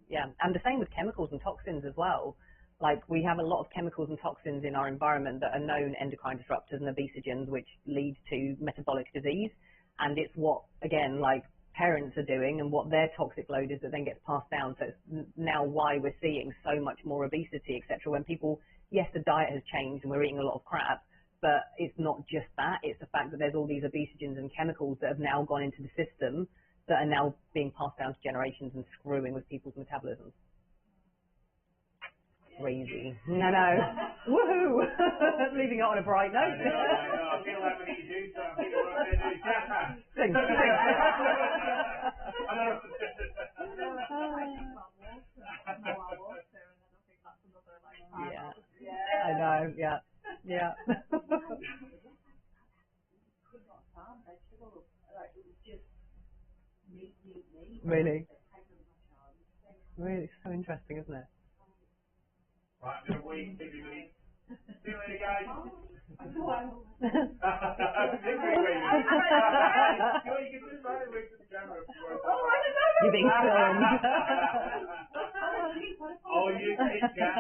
Speaker 2: Yeah, and the same with chemicals and toxins as well. Like we have a lot of chemicals and toxins in our environment that are known endocrine disruptors and obesogens, which lead to metabolic disease. And it's what, again, like parents are doing and what their toxic load is that then gets passed down. So it's now why we're seeing so much more obesity, etc. When people, yes, the diet has changed and we're eating a lot of crap, but it's not just that. It's the fact that there's all these obesogens and chemicals that have now gone into the system that are now being passed down to generations and screwing with people's metabolisms. Crazy. No. Woohoo! Leaving it on a bright note.
Speaker 1: I know. I feel like we need to do something.
Speaker 2: Sing. Yeah. I know. Yeah. Really? Really, so interesting, isn't it?
Speaker 1: Right, I'm going to wait until you leave. See you later, guys. You can just right away to the camera.
Speaker 2: You're being filmed.
Speaker 1: Oh, you take care.